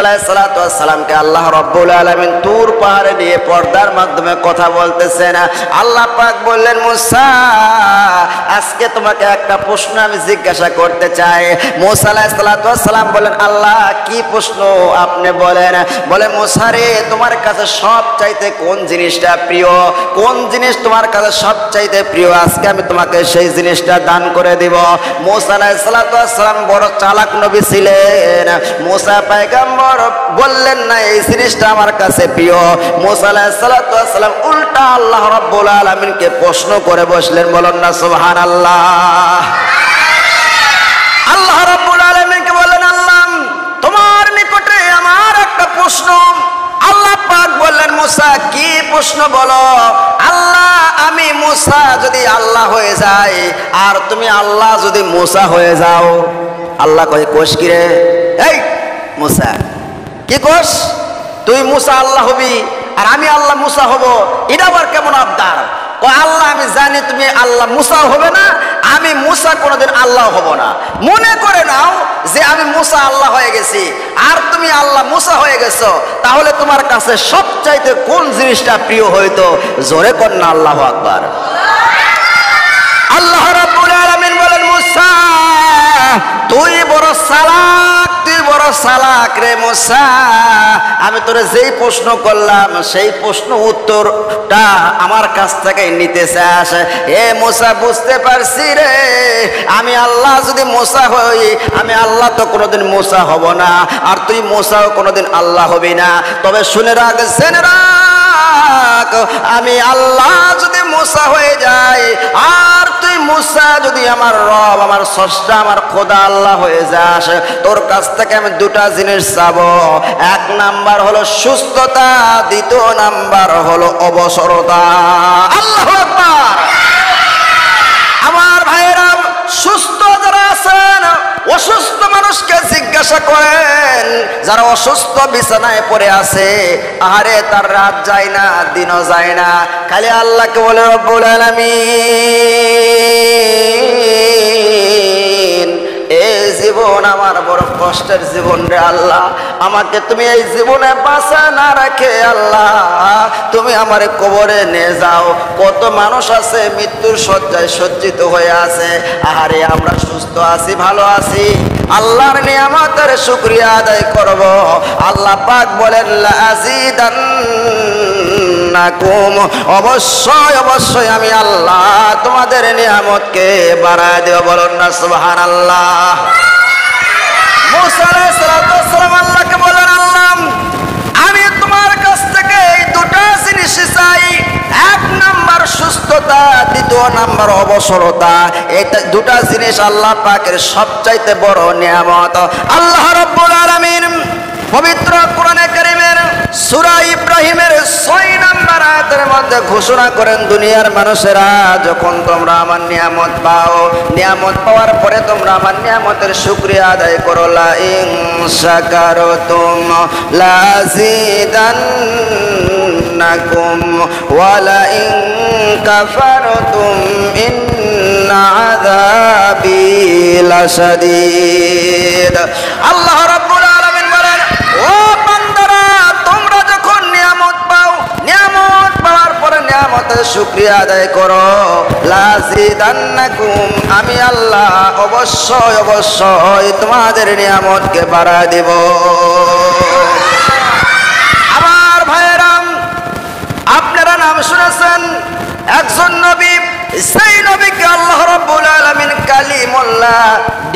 আলাইহিসসালামকে আল্লাহ রাব্বুল আলামিন তুর পাহাড়ে নিয়ে পর্দার মাধ্যমে কথা বলতেছেন। আল্লাহ পাক বললেন, মুসা আজকে তোমাকে একটা প্রশ্ন আমি জিজ্ঞাসা করতে চাই। মুসা আলাইহিসসালাম বলেন, আল্লাহ কি প্রশ্ন আপনি বলেন। বলে, মুসা রে, তোমার কাছে সব চাইতে কোন জিনিসটা প্রিয়, কোন জিনিস তোমার কাছে সব চাইতে প্রিয়, আজকে আমি তোমাকে সেই জিনিসটা দান করে দিব। মুসা আলাইহিসসালাম বড় চালাক নবী ছিলেন। মুসা পয়গম্বর বললেন না এই জিনিসটা আমার কাছে প্রিয়। মুসা আলাইহিসসালাম উল্টা আল্লাহ রাব্বুল আলামিনকে প্রশ্ন করে বসলেন। বলেন না সুবহানাল্লাহ। আল্লাহ রাব্বুল আলামিনকে বললেন, আল্লাহ তোমার নিকটে আমার একটা প্রশ্ন। আল্লাহ পাক বললেন, মুসা কি প্রশ্ন বলো। আল্লাহ, আমি মুসা যদি আল্লাহ হয়ে যাই আর তুমি আল্লাহ যদি মুসা হয়ে যাও। আল্লাহ কয়, কোষ কি রে? এই মুসা কি কোষ? তুই মুসা আল্লাহ হবি আর আমি আল্লাহ মুসা হব, এটা আবার কেমন আবদার? আল্লাহ, আমি জানি তুমি আল্লাহ মুসা হবে না, আমি মুসা কোনোদিন আল্লাহ হব না। মনে করে নাও যে আমি মুসা আল্লাহ হয়ে গেছি আর তুমি আল্লাহ মুসা হয়ে গেছো, তাহলে তোমার কাছে সবচাইতে কোন জিনিসটা প্রিয় হইতো? জোরে কর না আল্লাহু আকবার। আল্লাহ রাব্বুল আলামিন বলেন, মুসা তুই বড় চালাক, তুই বড় চালাক রে মুসা। আমি তোরে যেই প্রশ্ন করলাম সেই প্রশ্ন উত্তরটা আমার কাছ থেকে নিতে চাস। এ মুসা, বুঝতে পারছি রে, আমি আল্লাহ যদি মুসা হই, আমি আল্লাহ তো কোনোদিন মুসা হব না আর তুই মুসাও কোনোদিন আল্লাহ হবি না। তবে শুনে রাখ, জেনে রাখ, আমি আল্লাহ যদি মুসা হয়ে যাই আর তুই মুসা যদি আমার রব, আমার স্রষ্টা, আমার খোদা আল্লাহ হয়ে যাস, তোর কাছ থেকে আমি দুটা জিনিস চাবো। এক নাম্বার হলো সুস্থতা, দ্বিতীয় নাম্বার হলো অবসরতা। আল্লাহু আকবার। আমার ভাইয়েরা, সুস্থ যারা আছেন অসুস্থ মানুষকে জিজ্ঞাসা করেন, যারা অসুস্থ বিছানায় পড়ে আছে, আরে তার রাত যায় না দিনও যায় না, খালি আল্লাহকে বলে, রব্বুল আলামিন এই জীবন আমার বড় কষ্টের জীবন রে আল্লাহ, আমাকে তুমি এই জীবনে বাঁচা না রাখে আল্লাহ তুমি আমারে কবরে নিয়ে যাও। কত মানুষ আছে মৃত্যুর শয্যায় সজ্জিত হয়ে আছে, আহারে আমরা সুস্থ আছি, ভালো আছি, আল্লাহর নিয়ামতের শুকরিয়া আদায় করব। আল্লাহ পাক বলেন, লাযিদান্নাকুম, অবশ্যই অবশ্যই আমি আল্লাহ তোমাদের নিয়ামতকে বাড়ায় দেব। বলুন না সুবহানাল্লাহ। মুসা আলাইহিস সালাম আল্লাহকে বলেন, আল্লাহ আমি তোমার কাছ থেকে এই দুটা জিনিস চাই। এক নাম্বার সুস্থতা, দ্বিতীয় নাম্বার অবসরতা। এই দুটা জিনিস আল্লাহ পাকের সবচাইতে বড় নিয়ামত। আল্লাহ রাব্বুল আলামিন পবিত্র কোরআনে কারীমের সূরা ইব্রাহিমের 6 নম্বর আয়াতের মধ্যে ঘোষণা করেন, দুনিয়ার মানুষেরা যখন তোমরা আমার নিয়ামত পাও, নিয়ামত পাওয়ার পরে তোমরা আমার নিয়ামতের শুকরিয়া আদায় করো, লা ইন শাকারতুম লাযিদান্নাকুম ওয়া লা ইন কাফারতুম ইন্না আযাবি লাশাদীদ। আল্লাহ রাব্বুল আলামিন বলেন, ও বান্দারা, তোমরা যখন নিয়ামত পাও, নিয়ামত পাওয়ার পরে নিয়ামতের শুকরিয়া আদায় করো, লাযিদান্নাকুম, আমি আল্লাহ অবশ্যই অবশ্যই তোমাদের নিয়ামতকে বাড়ায় দেব। আমার ভাইয়েরা, আপনারা নাম শুনেছেন একজন নবী, সেই নবীকে আল্লাহ রাব্বুল আলামিন কালিমুল্লাহ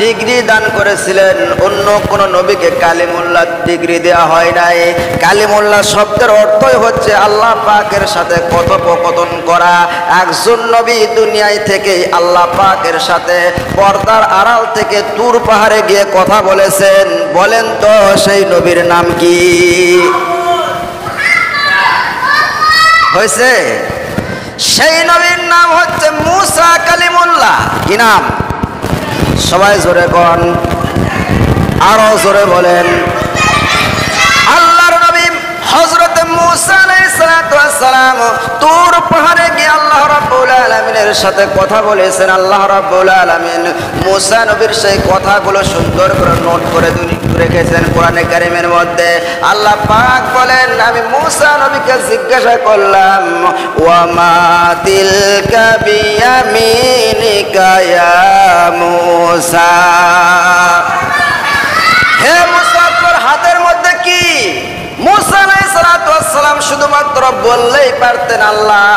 ডিগ্রি দান করেছিলেন। অন্য কোন নবীকে কালিমুল্লাহ ডিগ্রি দেওয়া হয় নাই। কালিমুল্লাহ শব্দের অর্থই হচ্ছে আল্লাহ পাকের সাথে কথোপকথন করা। একজন নবী দুনিয়ায় থেকে আল্লাহ পাকের সাথে পর্দার আড়াল থেকে তুর পাহাড়ে গিয়ে কথা বলেছেন। বলেন তো সেই নবীর নাম কি হয়েছে? সেই নবীর নাম হচ্ছে মুসা কালিমুল্লাহ। কি নাম? সবাই জোরে কোন, আরো জোরে বলেন। আল্লাহর নবী হযরত মুসা আলাইহিস সালাম তুর পাহাড়ে গিয়ে আল্লাহ রাব্বুল আলামিন আলামিনের সাথে কথা বলেছেন। আল্লাহ রাব্বুল আলামিন মুসা নবীর সেই কথাগুলো সুন্দর করে নোট করে রেখেছেন কোরআনে কারীমের মধ্যে। আল্লাহ পাক বলেন, আমি মুসা নবীকে জিজ্ঞাসা করলাম, ওয়া মা তিলকা বিয়ামিনিকা ইয়া মুসা, হে মুসা তোর হাতের মধ্যে কি? মুসা আলাইহিস সালাতু ওয়াস সালাম শুধুমাত্র বললেই পারতেন, আল্লাহ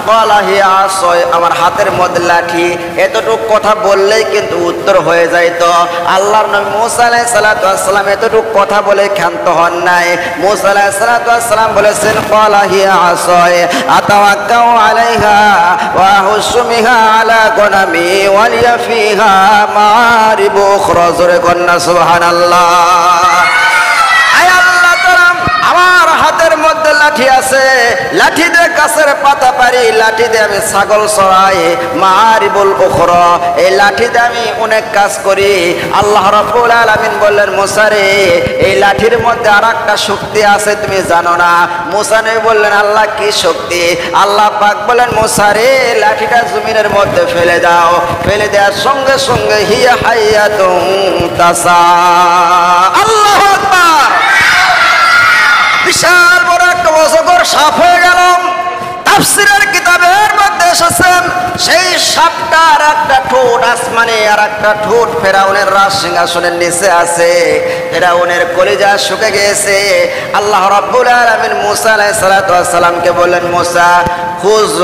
ক্বালা হিয়া আসয়, আমার হাতের মধ্যে লাঠি। এতটুকু কথা বললেই কিন্তু উত্তর হয়ে যাইত। আল্লাহর নবী মুসা আলাইহিস সালাতু ওয়াস সালাম এতটুকু কথা বলে ক্ষান্ত হন নাই। মুসা আলাইহিস সালাতু ওয়াস সালাম বলেছেন, ক্বালা হিয়া আসয় আতাওয়াক্কাউ আলাইহা ওয়া আহুশু বিহা আলা গনামি ওয়া লিয়া ফিহা মারিবু উখরা। জোরে কন্না সুবহানাল্লাহ। আমার হাতের মধ্যে লাঠি আছে, লাঠি দিয়ে গাছের পাতা পারি, লাঠি দিয়ে আমি ছাগল চড়াই, মারিবুল উখরা, এই লাঠি দিয়ে আমি অনেক কাজ করি। আল্লাহ রাব্বুল আলামিন বললেন, মুসা রে এই লাঠির মধ্যে আরেকটা শক্তি আছে তুমি জানো না? মুসা নবী বললেন, আল্লাহ কি শক্তি? আল্লাহ পাক বলেন, মুসা রে লাঠিটা জমিনের মধ্যে ফেলে দাও। ফেলে দেওয়ার সঙ্গে সঙ্গে হিয়া হাইয়াতুন তাসা। আল্লাহু আকবার। বিশাল বড় একটা অজগর সাপ হয়ে গেল। তাফসীরের কিতাবের মধ্যে এসেছে, সেই সাপটার একটা ঠোঁট আসমানে আর একটা ঠোঁট ফেরাউনের রাজ সিংহাসনের নিচে আছে। ফেরাউনের কলিজা শুকে গিয়েছে। আল্লাহ রাব্বুল আলামিন মুসা আলাইহিস সালাতু ওয়াস সালামকে বললেন, মুসা খুজ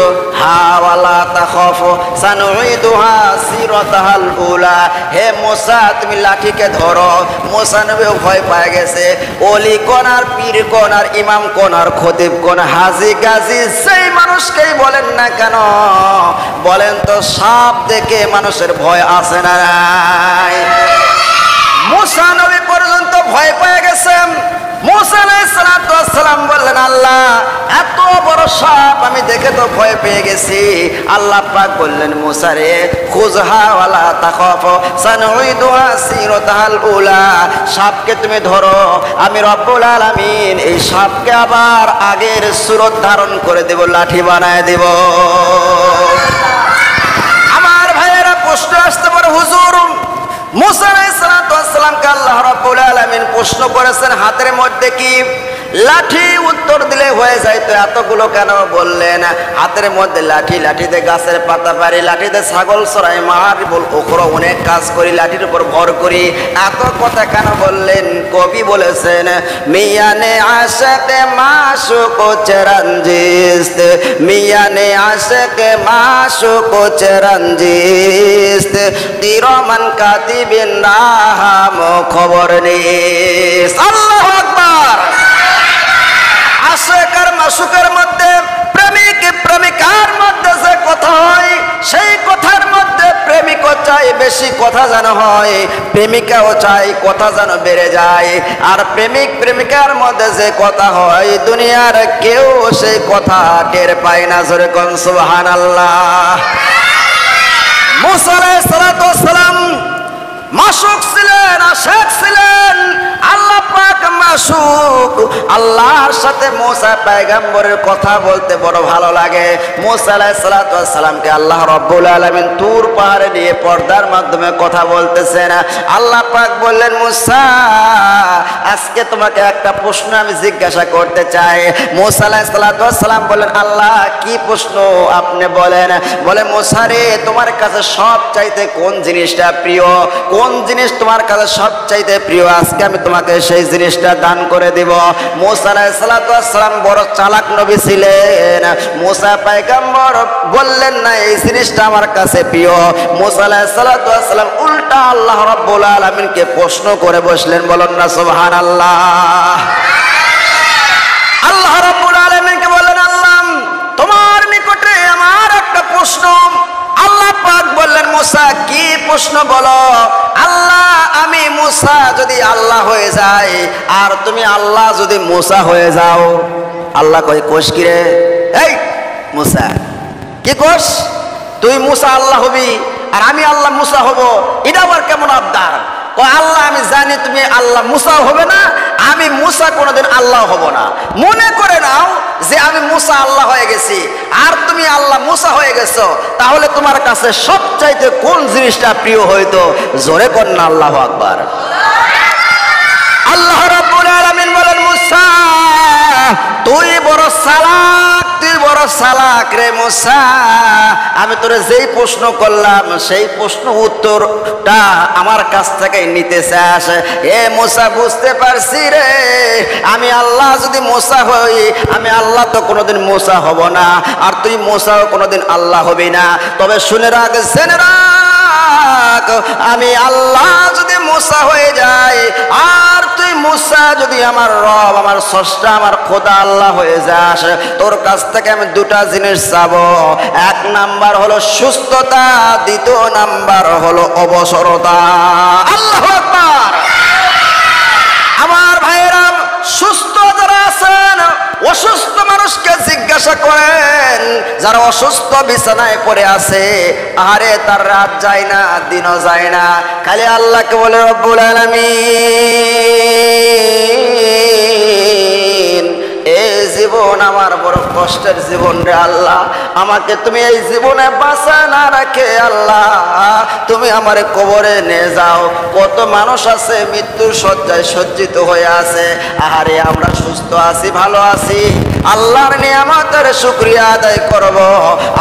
হা ওয়ালা তাখাফ সানুইদুহা সিরাতাহাল উলা। হে মুসা তুমি লাঠিকে ধরো। মুসা নবী ভয় পেয়ে গেছে। ওলি কোন আর পীর কোন আর ইমাম কোন আর খতিব কোন হাজী গাজী সেই মানুষকেই বলেন না কেন, বলেন তো সাপ দেখে মানুষের ভয় আসে না? মুসা নবী পর্যন্ত ভয় পেয়ে গেছেন। মুসা আলাইহিস সালাতু ওয়াস সালাম বললেন, আল্লাহ এত বড় সাপ আমি দেখে তো ভয় পেয়ে গেছি। আল্লাহ পাক বললেন, মুসা রে খুজহা ওয়ালা তাখাফ সানুইদুহা সিরাতাহাল উলা। সাপকে তুমি ধরো, আমি রব্বুল আলামিন এই সাপকে আবার আগের সুরত ধারণ করে দেব, লাঠি বানায় দেব। আমার ভাইয়েরা প্রশ্ন আসতে পারে, হুজুর মুসা আলাইহিস সালাতু ওয়াস সালামকে আল্লাহ রাব্বুল আলামিন প্রশ্ন করেছেন হাতের মধ্যে কি? লাঠি উত্তর দিলে হয়ে যাইতো, এতগুলো কেন বললেন? হাতের মধ্যে লাঠি, লাঠিতে গাছের পাতা পারি, লাঠিতে ছাগল চড়াই, মারিবুল উখরা অনেক কাজ করি, লাঠির উপর ভর করি, এত কথা কেন বললেন? কবি বলেছেন, মিয়ানে আশিকে মাশুক চিরঞ্জিত, মিয়ানে আশিকে মাশুক চিরঞ্জিত, তিরমান কাতিবিন রাহাম খবর নিস। আল্লাহু আকবার। আশিক আর মাশুকের মধ্যে, প্রেমিক প্রেমিকার মধ্যে যে কথা হয়, সেই কথার মধ্যে প্রেমিকও চাই বেশি কথা যেন হয়, প্রেমিকাও চাই কথা যেন বেড়ে যায়। আর প্রেমিক প্রেমিকার মধ্যে যে কথা হয়, দুনিয়ার কেউ সেই কথা টের পায় না। জোরে কোন সুবহানাল্লাহ। মুসা আলাইহিস সালাতু ওয়াস সালাম মাশুক ছিলেন, আশিক ছিলেন। আল্লাহ পাক মাশুক। আল্লাহর সাথে মুসা পয়গম্বরের কথা বলতে বড় ভালো লাগে। মুসা আলাইহিস সালাতু ওয়াস সালামকে আল্লাহ রাব্বুল আলামিন তুর পাহাড়ে নিয়ে পর্দার মাধ্যমে কথা বলতেছেন। আল্লাহ পাক বললেন, মুসা আজকে তোমাকে একটা প্রশ্ন আমি জিজ্ঞাসা করতে চাই। মুসা আলাইহিস সালাতু ওয়াস সালাম বলেন, আল্লাহ কি প্রশ্ন আপনি বলেন? বলে, মুসা রে তোমার কাছে সবচাইতে কোন জিনিসটা প্রিয়? কোন জিনিস তোমার কাছে সবচাইতে প্রিয়? আজকে আমি তোমাকে সেই জিনিসটা দান করে দিব। মুসা আলাইহিস সালাতু ওয়াস সালাম বড় চালাক নবী ছিলেন। মুসা পয়গম্বর বললেন না এই জিনিসটা আমার কাছে প্রিয়। মুসা আলাইহিস সালাতু ওয়াস সালাম উল্টা আল্লাহ রাব্বুল আলামিনকে প্রশ্ন করে বসলেন। বলেন না সুবহানাল্লাহ। আল্লাহ রাব্বুল আলামিনকে বলেন, আল্লাহ তোমার নিকটে আমার একটা প্রশ্ন। আল্লাহ পাক বললেন, মুসা কি প্রশ্ন বলো? আল্লাহ আমি মুসা যদি আল্লাহ হয়ে যাই আর তুমি আল্লাহ যদি মুসা হয়ে যাও। আল্লাহ কই, কোষ কি রে? এই মুসা কি কোষ? তুই মুসা আল্লাহ হবি আর আমি আল্লাহ মুসা হব, এটা আবার কেমন আবদার? আল্লাহ আমি জানি তুমি আল্লাহ মুসা হবে না, আমি মুসা কোনোদিন আল্লাহ হব না। মনে করে নাও যে আমি মুসা আল্লাহ হয়ে গেছি আর তুমি আল্লাহ মুসা হয়ে গেছো, তাহলে তোমার কাছে সবচাইতে কোন জিনিসটা প্রিয় হইতো? জোরে কর না আল্লাহু আকবার। আল্লাহ রাব্বুল আলামিন বলেন, মুসা তুই বড় চালাক, তুই বড় চালাক রে মুসা। আমি তোরে যেই প্রশ্ন করলাম সেই প্রশ্ন উত্তরটা আমার কাছ থেকে নিতে চাস? এ মুসা বুঝতে পারছি রে, আমি আল্লাহ যদি মুসা হই, আমি আল্লাহ তো কোনোদিন মুসা হব না, আর তুই মুসাও কোনোদিন আল্লাহ হবি না। তবে শুনে রাখ, জেনে রাখ, আমি আল্লাহ যদি মুসা হয়ে যাই আর তুই মুসা যদি আমার রব, আমার স্রষ্টা, আমার খোদা আল্লাহ হয়ে যাস, তোর কাছ থেকে আমি দুটা জিনিস চাবো। এক নাম্বার হলো সুস্থতা, দ্বিতীয় নাম্বার হলো অবসরতা। আল্লাহু আকবার। আমার ভাইয়েরা, সুস্থ যারা আছেন অসুস্থ মানুষকে জিজ্ঞাসা করেন, যারা অসুস্থ বিছানায় পড়ে আছে, আরে তার রাত যায় না দিনও যায় না, খালি আল্লাহকে বলে রব্বুল আলামিন এই জীবন আমার বড় কষ্টের জীবন রে আল্লাহ, আমাকে তুমি এই জীবনে বাঁচা না রাখে আল্লাহ তুমি আমারে কবরে নিয়ে যাও। কত মানুষ আছে মৃত্যুর শয্যায় সজ্জিত হয়ে আছে, আহারে আমরা সুস্থ আছি, ভালো আছি, আল্লাহর নিয়ামতের শুকরিয়া আদায় করব।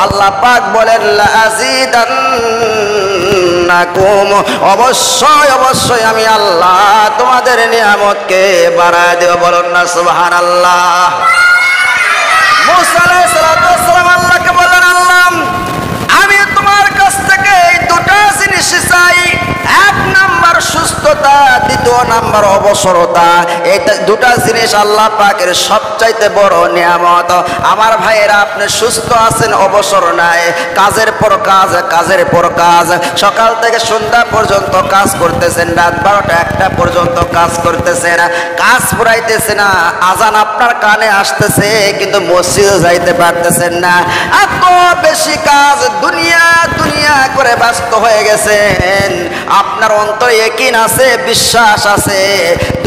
আল্লাহ পাক বলেন, লাযিদান্নাকুম, অবশ্যই অবশ্যই আমি আল্লাহ তোমাদের নিয়ামতকে বাড়ায় দেব। বলুন না সুবহানাল্লাহ। মুসা আলাইহিস সালাম আল্লাহকে বললেন, আল্লাহ আমি তোমার কাছ থেকে এই দুটা জিনিস চাই, এক নাম্বার সুস্থতা, দ্বিতীয় নাম্বার অবসরতা। এই দুটা জিনিস আল্লাহ পাকের সবচাইতে বড় নিয়ামত। আমার ভাইয়েরা, আপনি সুস্থ আছেন, অবসর নাই, কাজের পর কাজ, কাজের পর কাজ, সকাল থেকে সন্ধ্যা পর্যন্ত কাজ করতেছেন, রাত 12টা 1টা পর্যন্ত কাজ করতেছেন, কাজ পুরাইতেছে না, আজান আপনার কানে আসতেছে কিন্তু মসজিদে যাইতে পারতেছেন না। এত বেশি কাজ, দুনিয়া দুনিয়া করে ব্যস্ত হয়ে গেছেন। আপনার অন্তরে ইয়াকিন আছে, বিশ্বাস আছে,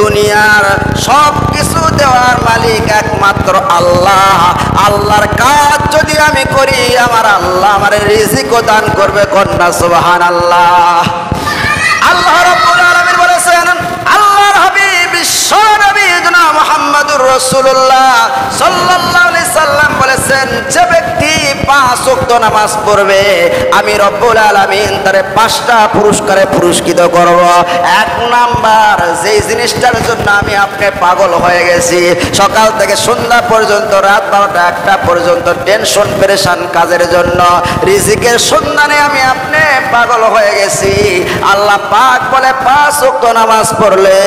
দুনিয়ার সব কিছু দেওয়ার মালিক একমাত্র আল্লাহ। আল্লাহর কাজ যদি আমি করি, আমার আল্লাহ আমার রিজিকও দান করবে। কন্যা সুবহানাল্লাহ। আল্লাহ রাব্বুল আলামিন বলেছেন, আল্লাহর হাবিব বিশ্ব নবী জনাব মুহাম্মদুর রাসূলুল্লাহ সাল্লাল্লাহু আলাইহি সাল্লাম বলেছেন, যে ব্যক্তি 5 ওয়াক্ত নামাজ পড়বে, আমি রব্বুল আলামিন তারে 5টা পুরস্কারে পুরস্কৃত করব। এক নাম্বার, যেই জিনিসটার জন্য আমি আপনি পাগল হয়ে গেছি, সকাল থেকে সন্ধ্যা পর্যন্ত, রাত 12টা 1টা পর্যন্ত টেনশন পেরেশান কাজের জন্য, রিজিকের সন্ধানে আমি আপনি পাগল হয়ে গেছি, আল্লাহ পাক বলে 5 ওয়াক্ত নামাজ পড়লে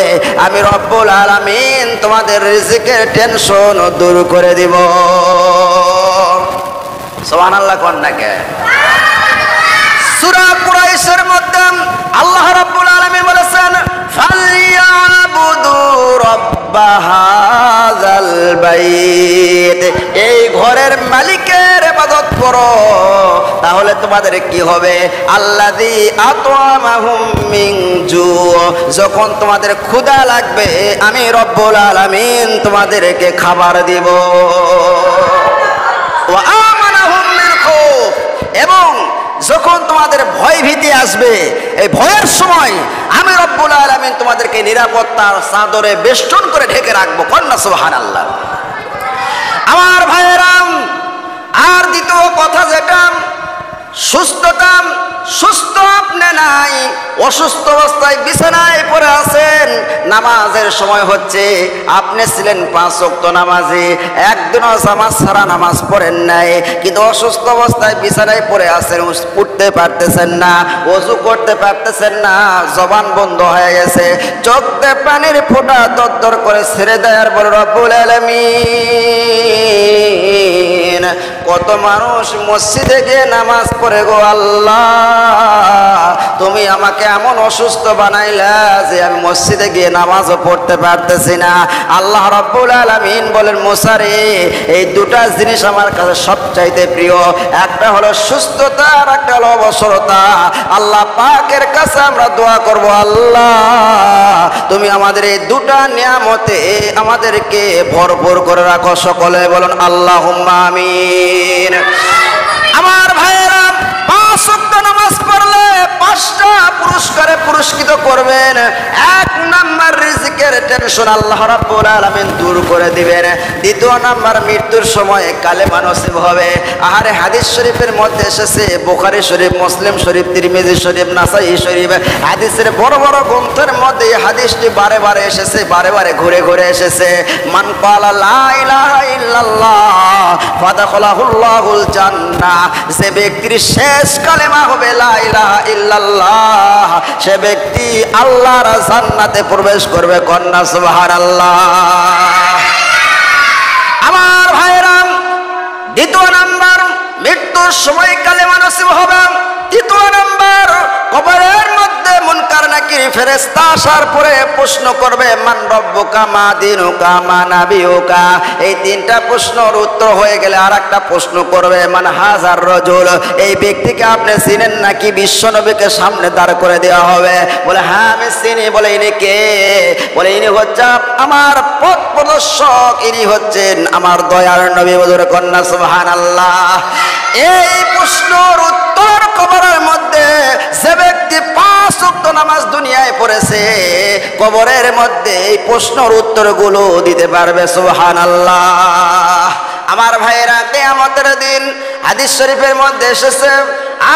আমি রব্বুল আলামিন তোমাদের রিজিকের টেনশন দূর করে দিব। সুবহানাল্লাহ। কোন নাকি সূরা কুরাইশের মধ্যে আল্লাহ রাব্বুল আলামিন বলেছেন, ফালইয়াবুদু রাব্ব হাযাল বাইত, এই ঘরের মালিকের ইবাদত করো, তাহলে তোমাদের কি হবে? আল্লাযী আত'আমাহুম মিন জু, যখন তোমাদের ক্ষুধা লাগবে আমি রব্বুল আলামিন তোমাদেরকে খাবার দিব। ওয়া আমানাহুম মিন খাউফ, এবং যখন তোমাদের ভয় ভীতি আসবে, এই ভয়ের সময় আমি রব্বুল আলামিন তোমাদেরকে নিরাপত্তার চাদরে বেষ্টন করে ঢেকে রাখবো। কন্যা সুবহানাল্লাহ। আমার ভাইয়েরা, আর দ্বিতীয় কথা যেটা, সুস্থতা, সুস্থ আপনি নাই, অসুস্থ অবস্থায় বিছানায় পড়ে আছেন, নামাজের সময় হচ্ছে, আপনি ছিলেন 5 ওয়াক্ত নামাজি, একদিনও জামাত ছাড়া নামাজ পড়েন নাই, কিন্তু অসুস্থ অবস্থায় বিছানায় পড়ে আছেন, উঠতে পারতেছেন না, ওযু করতে পারতেছেন না, জবান বন্ধ হয়ে গেছে, চোখ দিয়ে পানির ফোঁটা দরদর করে ছেড়ে দেয়, আর বলে রব্বুল আলামিন কত মানুষ মসজিদে গিয়ে নামাজ পড়ে গো আল্লাহ, তুমি আমাকে এমন অসুস্থ বানাইলা যে আমি মসজিদে গিয়ে নামাজও পড়তে পারতেছি না। আল্লাহ রাব্বুল আলামিন বলেন, মুসা রে, এই দুটা জিনিস আমার কাছে সবচাইতে প্রিয়, একটা হলো সুস্থতা আর একটা হলো অবসরতা। আল্লাহ পাকের কাছে আমরা দোয়া করব, আল্লাহ তুমি আমাদের এই দুটা নিয়ামতে আমাদেরকে ভরপুর করে রাখো। সকলে বলুন আল্লাহুম্মা আমিন। আমার ভাইয়েরা, 5 ওয়াক্ত নামাজ পড়লে 5টা পুরস্কারে পুরস্কৃত করবেন। 1 নাম্বার রিজিকের টেনশন আল্লাহ রাব্বুল আলামিন দূর করে দিবেন। 2 নাম্বার মৃত্যুর সময় কালেমা নসিব হবে। আহারে হাদিস শরীফের মধ্যে এসেছে, বুখারী শরীফ, মুসলিম শরীফ, তিরমিজি শরীফ, নাসাই শরীফ, হাদিসের বড় বড় গ্রন্থের মধ্যে এই হাদিসটি বারে বারে এসেছে, বারে বারে ঘুরে ঘুরে এসেছে। মান ক্বালা লা ইলাহা ইল্লাল্লাহ ফাদাখালাহুল্লাহুল জান্নাহ, যে ব্যক্তির শেষ কালেমা হবে লা ইলাহা ইল্লাল্লাহ, সে ব্যক্তি আল্লাহর জান্নাতে প্রবেশ করবে। কন্যা সুবহানাল্লাহ। আমার ভাইরা, 2 নাম্বার মৃত্যুর সময় কালেমা নসিব হবে। 3 নাম্বার, কবরের মধ্যে মুনকার নাকির ফেরেশতা আসার পরে প্রশ্ন করবে, মান রব্বুকা মা দীনুকা মা নাবিয়ুকা। এই 3টা প্রশ্নের উত্তর হয়ে গেলে আরেকটা প্রশ্ন করবে, মান হাজার রাজুল, এই ব্যক্তিকে আপনি চিনেন নাকি? বিশ্ব নবীকে সামনে দাঁড় করে দেওয়া হবে। বলে হ্যাঁ আমি চিনি। বলে ইনি কে? বলে ইনি হচ্ছে আমার পথ প্রদর্শক, ইনি হচ্ছেন আমার দয়ার নবী। হুজুর কন্যা সুবহানাল্লাহ। এই প্রশ্নের উত্তর কবরের মধ্যে যে ব্যক্তি 5 ওয়াক্ত নামাজ দুনিয়ায় পড়েছে, কবরের মধ্যে এই প্রশ্নের উত্তরগুলো দিতে পারবে। সুবহানাল্লাহ। আমার ভাইয়েরা, কিয়ামতের দিন হাদিস শরীফের মধ্যে এসেছে,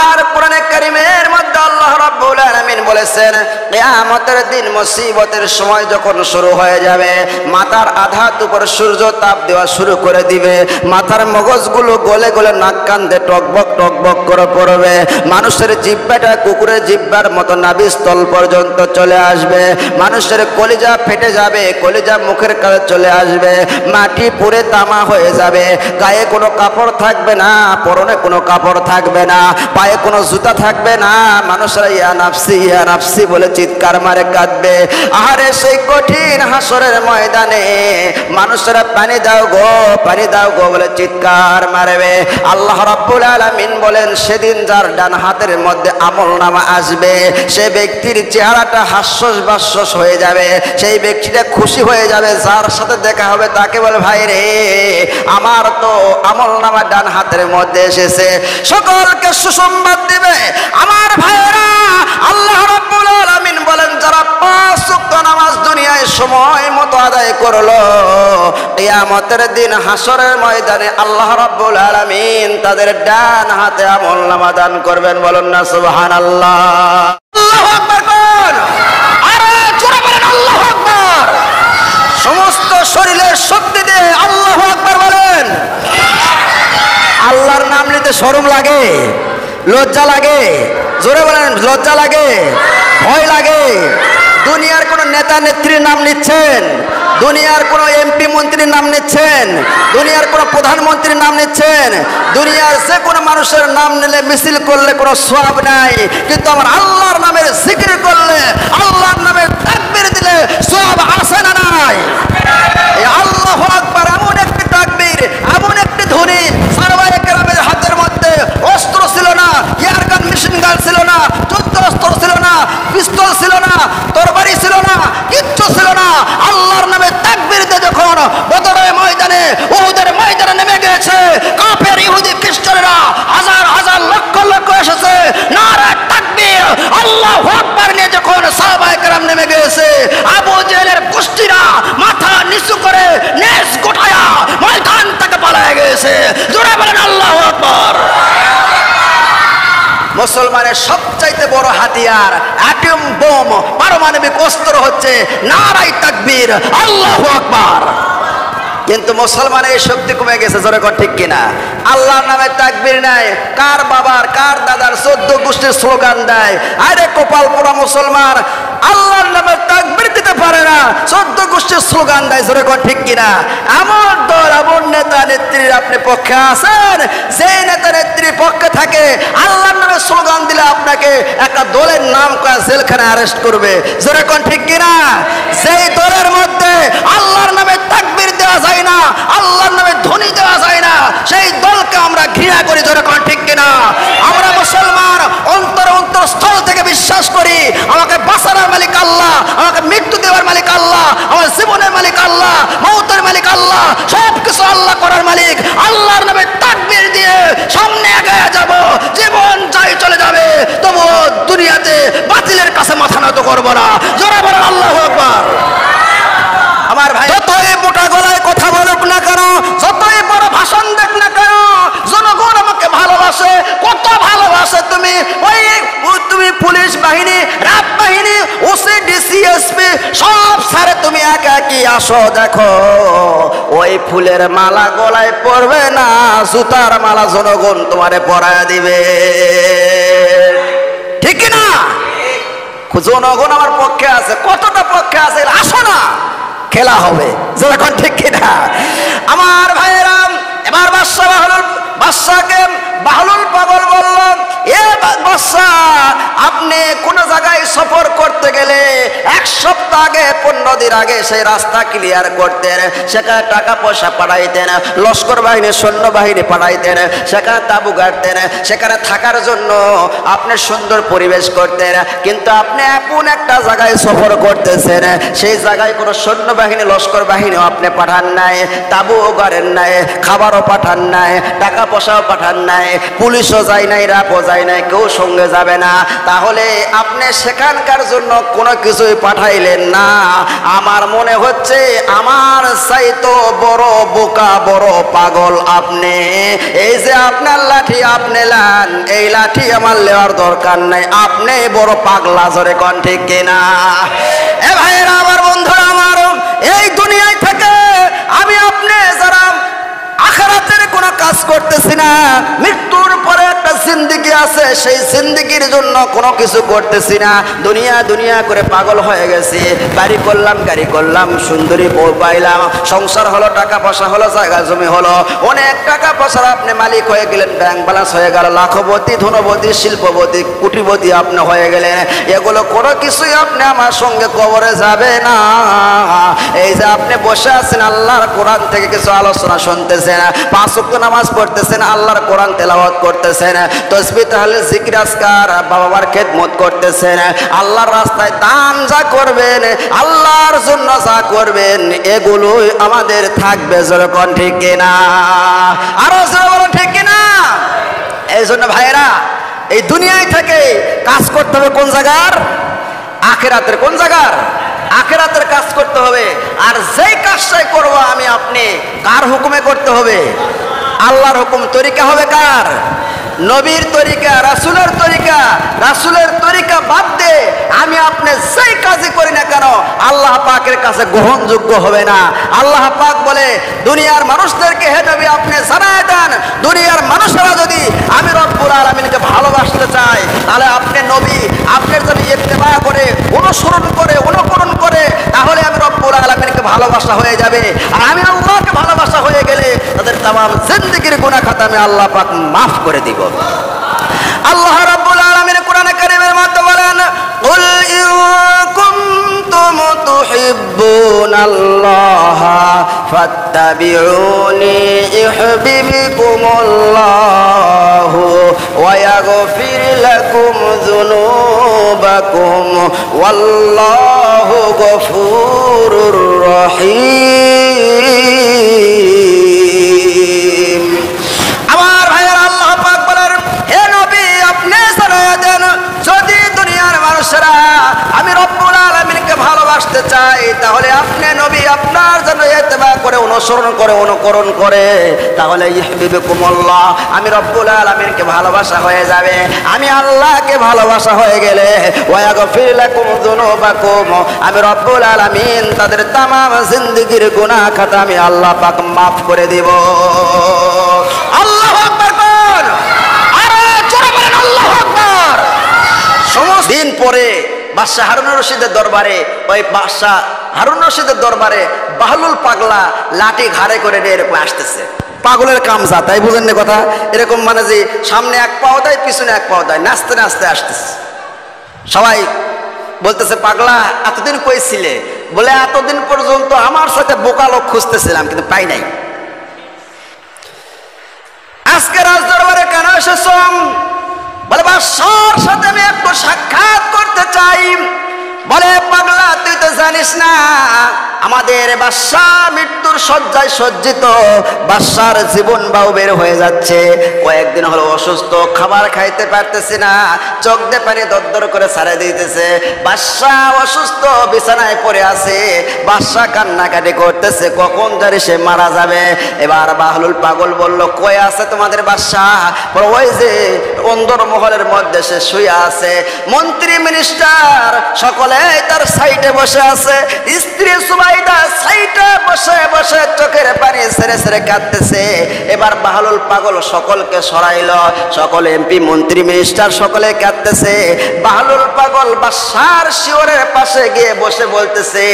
আর কোরআনে কারীমের মধ্যে আল্লাহ রাব্বুল আলামিন বলেছেন, কিয়ামতের দিন মুসিবতের সময় যখন শুরু হয়ে যাবে, মাথার আধাত উপর সূর্য তাপ দেওয়া শুরু করে দিবে, মাথার মগজগুলো গলে গলে নাক কান দিয়ে টকবক টকবক করে পড়বে, মানুষের জিহ্বাটা কুকুরের জিহ্বার মতো নাভিস্থল পর্যন্ত চলে আসবে, মানুষের কলিজা ফেটে যাবে, কলিজা মুখের কাছে চলে আসবে, মাটি পুড়ে তামা হয়ে যাবে, গায়ে কোনো কাপড় থাকবে না, পরনে কোনো কাপড় থাকবে না, পায়ে কোনো জুতা থাকবে না, মানুষরা ইয়া নাফসি বলে চিৎকার মারে কাঁদবে। আরে সেই কঠিন হাসরের ময়দানে মানুষরা পানি দাও গো বলে চিৎকার মারবে। আল্লাহ রাব্বুল আলামিন বলেন, সেদিন যার ডান হাতের মধ্যে আমলনামা আসবে, সে ব্যক্তির চেহারাটা হাস্যস হয়ে যাবে, সেই ব্যক্তিটা খুশি হয়ে যাবে। যার সাথে দেখা হবে তাকে বলে, ভাই রে, আমার তো আমলনামা ডান হাতের মধ্যে এসেছে। সকলকে সুসংবাদ দিবে। আমার ভাইয়েরা, আল্লাহ রাব্বুল আলামিন বলেন, যারা 5 ওয়াক্ত নামাজ দুনিয়ায় সময় মতো আদায় করলো, কিয়ামতের দিন হাসরের ময়দানে আল্লাহ রাব্বুল আলামিন তাদের ডান হাতে আমলনামা দান করবেন। বলুন না সুবহানাল্লাহ। আল্লাহু আকবার কোন? আরে জোরে বলেন আল্লাহু আকবার। সমস্ত শরীরের শক্তি দিয়ে আল্লাহু আকবার বলেন। আল্লাহর নাম নিতে শরম লাগে, লজ্জা লাগে? জোরে বলেন, লজ্জা লাগে, ভয় লাগে? দুনিয়ার কোন নেতা নেত্রীর নাম নিচ্ছেন, দুনিয়ার কোন এমপি মন্ত্রীর নাম নিচ্ছেন, দুনিয়ার কোন প্রধানমন্ত্রীর নাম নিচ্ছেন, দুনিয়ার যে কোনো মানুষের নাম নিলে মিছিল করলে কোনো সওয়াব নাই, কিন্তু আমার আল্লাহর নামের জিকির করলে, আল্লাহর নামের তাকবীর দিলে সওয়াব আছে না নাই? এই আল্লাহু আকবার এমন একটি তাকবীর, এমন একটি ধ্বনি, সাহাবায়ে কেরামের হাতের মধ্যে অস্ত্র ছিল না, এয়ার গান মেশিন গান ছিল না, যুদ্ধ অস্ত্র ছিল না, পিস্তল ছিল না, তরবারি ছিল না, কিচ্ছু ছিল না। আল্লাহর নামে তাকবীর দিয়ে যখন বদরের ময়দানে, উহুদের ময়দানে নেমে গেছে, কাফের ইহুদি খ্রিস্টানেরা হাজার হাজার লক্ষ লক্ষ এসেছে, নারে তাকবীর আল্লাহু আকবার নিয়ে যখন সাহাবায়ে কেরাম নেমে গেছে, আবু জেহেলের গোষ্ঠীরা মাথা নিচু করে নেজ গোটায়া ময়দান থেকে পালিয়ে গেছে। জোরে বলেন আল্লাহু আকবার। মুসলমানের সবচাইতে বড় হাতিয়ার অ্যাটম বোম, পারমাণবিক অস্ত্র হচ্ছে নারায়ে তাকবীর, আল্লাহু আকবার। কিন্তু মুসলমানের এই শক্তি কমে গেছে, জোরে কর ঠিক কিনা? আল্লাহর নামে তাকবীর নাই, কার বাবার কার দাদার 14 গোষ্ঠীর স্লোগান দেয়। আরে কপাল পোড়া মুসলমান, আল্লাহর নামে তাকবীর দিতে পারে না, 14 গোষ্ঠীর স্লোগান দেয়, জোরে কর ঠিক কিনা? এমন দল এমন নেতা নেত্রীর আপনি পক্ষে আছেন, যে নেতা নেত্রীর পক্ষে থাকে আল্লাহর নামে স্লোগান দিলে আপনাকে একটা দলের নাম করে জেলখানায় অ্যারেস্ট করবে, জোরে কর ঠিক কিনা? সেই দলের মধ্যে আল্লাহর নামে তাকবীর দেওয়া যায় না, আল্লাহর নামে ধ্বনি দেওয়া যায় না, সেই দলকে আমরা ঘৃণা করি, জোরে কর ঠিক কিনা? আমরা মুসলমান অন্তরস্থল থেকে বিশ্বাস করি আমাকে বাঁচানোর মালিক আল্লাহ, আমাকে মৃত্যু দেওয়ার মালিক আল্লাহ, আমার জীবনের মালিক আল্লাহ, মৌতের মালিক আল্লাহ, সব কিছু আল্লাহ করার মালিক। আল্লাহর নামে তাকবীর দিয়ে সামনে এগিয়ে যাব, জীবন চাই চলে যাবে, তবুও দুনিয়াতে বাতিলের কাছে মাথা নত করবো না, জোরে বলেন আল্লাহু আকবার। আমার ভাই, যতই মোটা গলায় কথা বলুক না কেন, যতই বড় ভাষণ দেখ না কেন, জনগণ আমাকে ভালোবাসে। কত ভালোবাসে তুমি? তুমি পুলিশ বাহিনী, রাত বাহিনী, ওসি, ডিসি, এসপি সব সারে তুমি একা কি আসো, দেখো ওই ফুলের মালা গলায় পড়বে না, জুতার মালা জনগণ তোমারে পরায় দিবে, ঠিক কিনা? জনগণ আমার পক্ষে আছে, কতটা পক্ষে আছে, আসো না, খেলা হবে, যখন ঠিক কিনা? আমার ভাইয়েরা, এবার বাদশাকে বাহলুল পাগল বলল, এ বাদশা, আপনি কোন জায়গায় সফর করতে গেলে 1 সপ্তাহ আগে 15 দিন আগে সেই রাস্তা ক্লিয়ার করতেন, সেখানে টাকা পয়সা পাঠাইতেন, লস্কর বাহিনী সৈন্য বাহিনী পাঠাইতেন, সেখানে তাবু গাড়তেন, সেখানে থাকার জন্য আপনি সুন্দর পরিবেশ করতেন। কিন্তু আপনি এমন একটা জায়গায় সফর করতেছেন, সেই জায়গায় কোনো সৈন্য বাহিনী লস্কর বাহিনীও আপনি পাঠান নাই, তাবুও গাড়েন নাই, খাবারও পাঠান নাই, টাকা পয়সাও পাঠান নাই, পুলিশও যায় নাই, রাপও যায় নাই, কেউ সঙ্গে যাবে না, তাহলে আপনি সেখানকার জন্য কোনো কিছুই পাঠাইলেন না। আমার মনে হচ্ছে আমার চাইতো বড় বোকা, বড় পাগল আপনি। এই যে আপনার লাঠি আপনি লান, এই লাঠি আমার লেওয়ার দরকার নাই, আপনি বড় পাগলা, জোরে কোন ঠিক কিনা? এ ভাইয়েরা, আমার বন্ধুরা, আমার এই দুনিয়ায় থেকে আমি আপনি যারা আখিরাতের কোনো কাজ করতেছি না, মৃত্যুর পরে একটা জিন্দেগি আছে, সেই জিন্দেগির জন্য কোনো কিছু করতেছি না, দুনিয়া দুনিয়া করে পাগল হয়ে গেছি, বাড়ি করলাম, গাড়ি করলাম, সুন্দরী বউ পাইলাম, সংসার হলো, টাকা পয়সা হলো, জায়গা জমি হলো, অনেক টাকা পয়সার আপনি মালিক হয়ে গেলেন, ব্যাংক ব্যালেন্স হয়ে গেল, লাখপতি, ধনপতি, শিল্পপতি, কোটিপতি আপনি হয়ে গেলেন, এগুলো কোনো কিছুই আপনি আমার সঙ্গে কবরে যাবে না। এই যে আপনি বসে আছেন, আল্লাহর কোরআন থেকে কিছু আলোচনা শুনতেছেন, 5 ওয়াক্ত নামাজ পড়তেছেন, আল্লাহর কোরআন তেলাওয়াত করতেছেন, তাসবিহ তাহলিল জিকির আজকার বাবা মার খেদমত করতেছেন, আল্লাহর রাস্তায় দান যা করবেন, আল্লাহর জন্য যা করবেন, এগুলোই আমাদের থাকবে, যেরকম ঠিক কিনা? আরো যেরকম ঠিক কিনা? এই জন্য ভাইয়েরা, এই দুনিয়ায় থেকে কাজ করতে হবে কোন জায়গার? আখিরাতের। কোন জায়গার? আখিরাতের কাজ করতে হবে। আর যেই কাজটাই করবো আমি আপনি, কার হুকুমে করতে হবে? আল্লাহর হুকুম। তরিকা হবে কার? নবীর তরিকা, রাসূলের তরিকা। রাসূলের তরিকা বাদ দিয়ে আমি আপনি যেই কাজই করি না কেন, আল্লাহ পাকের কাছে গ্রহণযোগ্য হবে না। আল্লাহ পাক বলে, দুনিয়ার মানুষদেরকে হে নবী আপনি জানায় দেন, দুনিয়ার মানুষেরা যদি আমি রব্বুল আলামিনকে ভালোবাসতে চাই, তাহলে আপনি নবী আপনার যদি ইত্তেবা করে, অনুসরণ করে, অনুকরণ করে, তাহলে আমি রব্বুল আলামিনকে ভালোবাসা হয়ে যাবে। আর আমি আল্লাহকে ভালোবাসা হয়ে গেলে তাদের তামাম জিন্দেগির গুনাহ খাতা আমি আল্লাহ পাক মাফ করে দিব। আল্লাহ রাব্বুল আলামিন কোরআনে কারীমের মধ্যে বলেন, কুল ইন কুনতুম তুহিব্বুনাল্লাহা ফাত্তাবিউনি ইউহিব্বুকুমুল্লাহু ওয়া ইয়াগফির লাকুম যুনুবাকুম ওয়াল্লাহু গফুরুর রহিম। আমার ভাইয়ের, আল্লাহ পাক বলেন, হে নবী আপনি জানায়া দেন, যদি দুনিয়ার মানুষেরা আমি রব্বুল আলামিনকে ভালোবাসতে চাই, তাহলে আপনি নবী আপনার জন্য ইত্তেবা করে, অনুসরণ করে অনুকরণ করে তাহলে ইউহিব্বুকুমুল্লাহ, আমি রব্বুল আলামিনকে ভালোবাসা হয়ে যাবে। আমি আল্লাহকে ভালোবাসা হয়ে গেলে ওয়া ইয়াগফির লাকুম যুনুবাকুম, আমি রব্বুল আলামিন তাদের তামাম জিন্দেগীর গুনাহ খাতা আমি আল্লাহ পাক মাফ করে দিব। আল্লাহু আকবার বল, আরে জোরে বলেন আল্লাহু আকবার। সমস্ত দিন পরে বাদশাহ হারুন রশিদের দরবারে, ওই বাদশাহ হারুন রশিদের দরবারে বাহলুল পাগলা লাঠি ঘাড়ে করে নিয়ে এরকম আসতেছে। পাগলের কামসা, তাই বুঝেন না কথা? এরকম মানে যে সামনে এক পাও দেয় পিছনে এক পাও দেয়, নাচতে নাচতে আসতেছে। সবাই বলতেছে পাগলা এতদিন কই ছিলে? বলে এতদিন পর্যন্ত আমার সাথে বোকা লোক খুঁজতেছিলাম কিন্তু পাই নাই। আজকে রাজদরবারে কেন এসেছ? বলে বাদশার সাথে আমি একটু সাক্ষাৎ করতে চাই। বলে পাগলা তুই তো জানিস না আমাদের বাদশা মৃত্যুর শয্যায় সজ্জিত, বাদশার জীবন বাউ বের হয়ে যাচ্ছে। কয়েকদিন হলো অসুস্থ, খাবার খাইতে পারতেছে না, চোখ দিয়ে পানি দরদর করে ছাড়ে দিতেছে। বাদশা অসুস্থ, বিছানায় পড়ে আছে, বাদশা কান্নাকাটি করতেছে কখন জানি সে মারা যাবে। এবার বাহলুল পাগল বলল কই আছে তোমাদের বাদশা? ওই যে অন্দর মহলের মধ্যে সে শুয়ে আছে, মন্ত্রী মিনিস্টার সকলে তার সাইডে বসে আছে, স্ত্রী সুবাইদা সাইডে বসে বসে চোখের পানি ছেড়ে ছেড়ে কাঁদতেছে। এবার বাহলুল পাগল সকলকে সরাইল, সকল এমপি মন্ত্রী মিনিস্টার সকলে কাঁদতেছে। বাহলুল পাগল বাদশার শিওরের পাশে গিয়ে বসে বলতেছে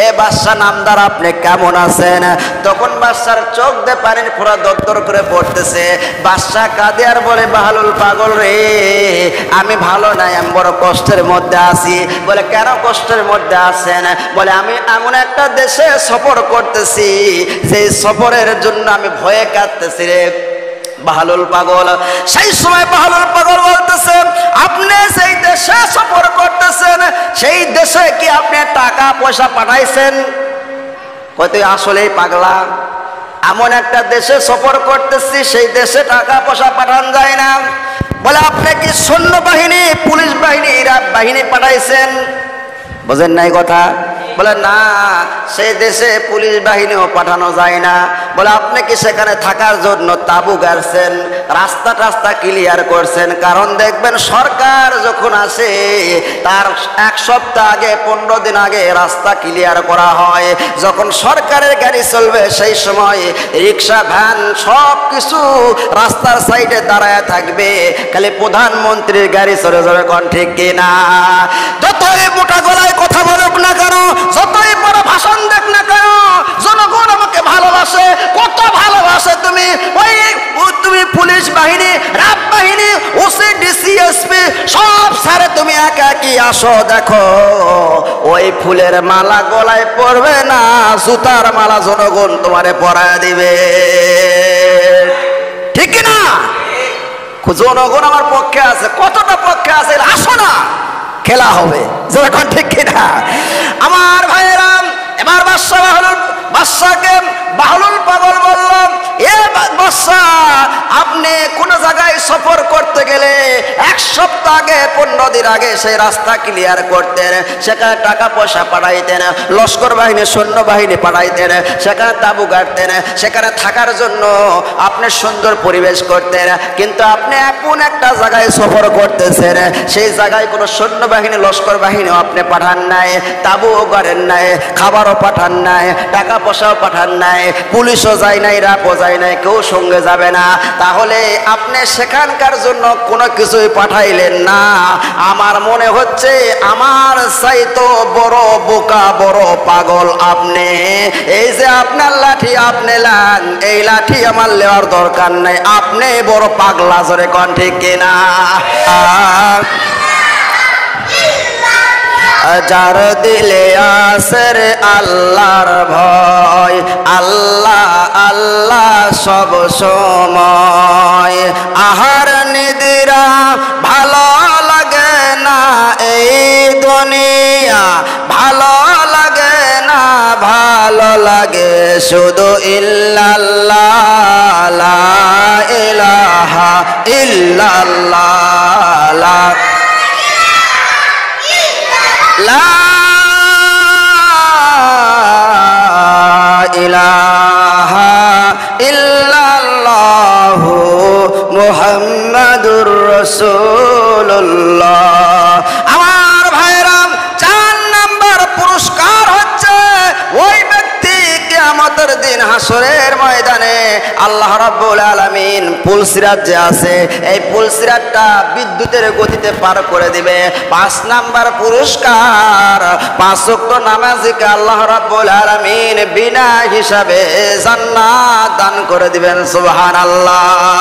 এ বাদশা নামদার আপনি কেমন আছেন? তখন বাদশার চোখ দিয়ে পানির ফোঁটা দরদর করে পড়তেছে। বাদশা কাঁদে আর বলে বাহলুল পাগল রে আমি ভালো নাই, আমি বড় কষ্টের মধ্যে আছি। বলে কেন কষ্টের মধ্যে আছেন? বলে আমি এমন একটা দেশে সফর করতেছি যে সফরের জন্য আমি ভয়ে কাঁদতেছি রে বাহলুল পাগল। সেই সময় বাহলুল পাগল বলতেছে আপনি সেই দেশে সফর করতেছেন, সেই দেশে কি আপনি টাকা পয়সা পাঠাইছেন? কই তুই আসলেই পাগলা, এমন একটা দেশে সফর করতেছি সেই দেশে টাকা পয়সা পাঠান যায় না। বলে আপনি কি সৈন্যবাহিনী পুলিশ বাহিনী বাহিনী পাঠাইছেন? বোঝেন নাই কথা? বলে না সেই দেশে পুলিশ বাহিনীও পাঠানো যায় না। বলে আপনি কি সেখানে থাকার জন্য তাঁবু গাড়ছেন, রাস্তা টাস্তা ক্লিয়ার করছেন? কারণ দেখবেন সরকার যখন আসে তার এক সপ্তাহ আগে 15 দিন আগে রাস্তা ক্লিয়ার করা হয়। যখন সরকারের গাড়ি চলবে সেই সময় রিক্সা ভ্যান সব কিছু রাস্তার সাইডে দাঁড়ায় থাকবে, খালি প্রধানমন্ত্রীর গাড়ি চলে যাবে। কোন ঠিক কিনা? যতই মোটা গলায় কথা বলুক না কেন, যতই বড় ভাষণ দেখ না কেন, জনগণ আমাকে ভালোবাসে। কত ভালোবাসে তুমি? ওই তুমি পুলিশ বাহিনী, র্যাব বাহিনী, ওসি ডিসি এসপি সব সারে তুমি একা একই আসো, দেখো ওই ফুলের মালা গলায় পড়বে না, জুতার মালা জনগণ তোমারে পরায় দিবে। ঠিক কিনা? জনগণ আমার পক্ষে আছে। কতটা পক্ষে আছে আসো না, খেলা হবে। যখন ঠিক কিনা আমার ভাইয়েরা? এবার বাদশাকে বাহলুল পাগল বলল এ বাদশা আপনি কোন জায়গায় সফর করতে গেলে এক সপ্তাহ আগে 15 দিন আগে সেই রাস্তা ক্লিয়ার করতেন, সেখানে টাকা পয়সা পাঠাইতেন, লস্কর বাহিনী সৈন্যবাহিনী পাঠাইতেন, সেখানে তাঁবু গাড়তেন, সেখানে থাকার জন্য আপনি সুন্দর পরিবেশ করতেন। কিন্তু আপনি এমন একটা জায়গায় সফর করতেছেন সেই জায়গায় কোনো সৈন্যবাহিনী লস্কর বাহিনীও আপনি পাঠান নাই, তাঁবুও গাড়েন নাই, খাবারও পাঠান নাই, টাকা পয়সাও পাঠান নাই, পুলিশও যায় নাই, র্যাবও যায় নাই, কেউ সঙ্গে যাবে না। তাহলে আপনি সেখানকার জন্য কোনো কিছুই পাঠাইলেন না। আমার মনে হচ্ছে আমার চাইতো বড় বোকা বড় পাগল আপনি। এই যে আপনার লাঠি আপনি লান, এই লাঠি আমার লেওয়ার দরকার নাই, আপনি বড় পাগলা। জোরে কোন ঠিক কিনা? যার দিলে আসে আল্লাহর ভয়, আল্লাহ আল্লাহ সব সময়, আহার নিদ্রা ভালো লাগে না, এই দুনিয়া ভালো লাগে না, ভালো লাগে শুধু ইল্লাল্লাহ, লা ইলাহা ইল্লাল্লাহ, লা ইলাহা ইল্লাল্লাহু মুহাম্মাদুর রাসূলুল্লাহ। আমার ভাইরা, 4 নাম্বার পুরস্কার হচ্ছে ওই ব্যক্তি কিয়ামতের দিন হাসরের ময়দানে আল্লাহ রাব্বুল আলামিন পুলসিরাত যে আছে এই পুলসিরাতটা বিদ্যুতের গতিতে পার করে দিবে। 5 নাম্বার পুরস্কার, 5 ওয়াক্ত নামাজীকে আল্লাহ রাব্বুল আলামিন বিনা হিসাবে জান্নাত দান করে দিবেন। সুবহানাল্লাহ।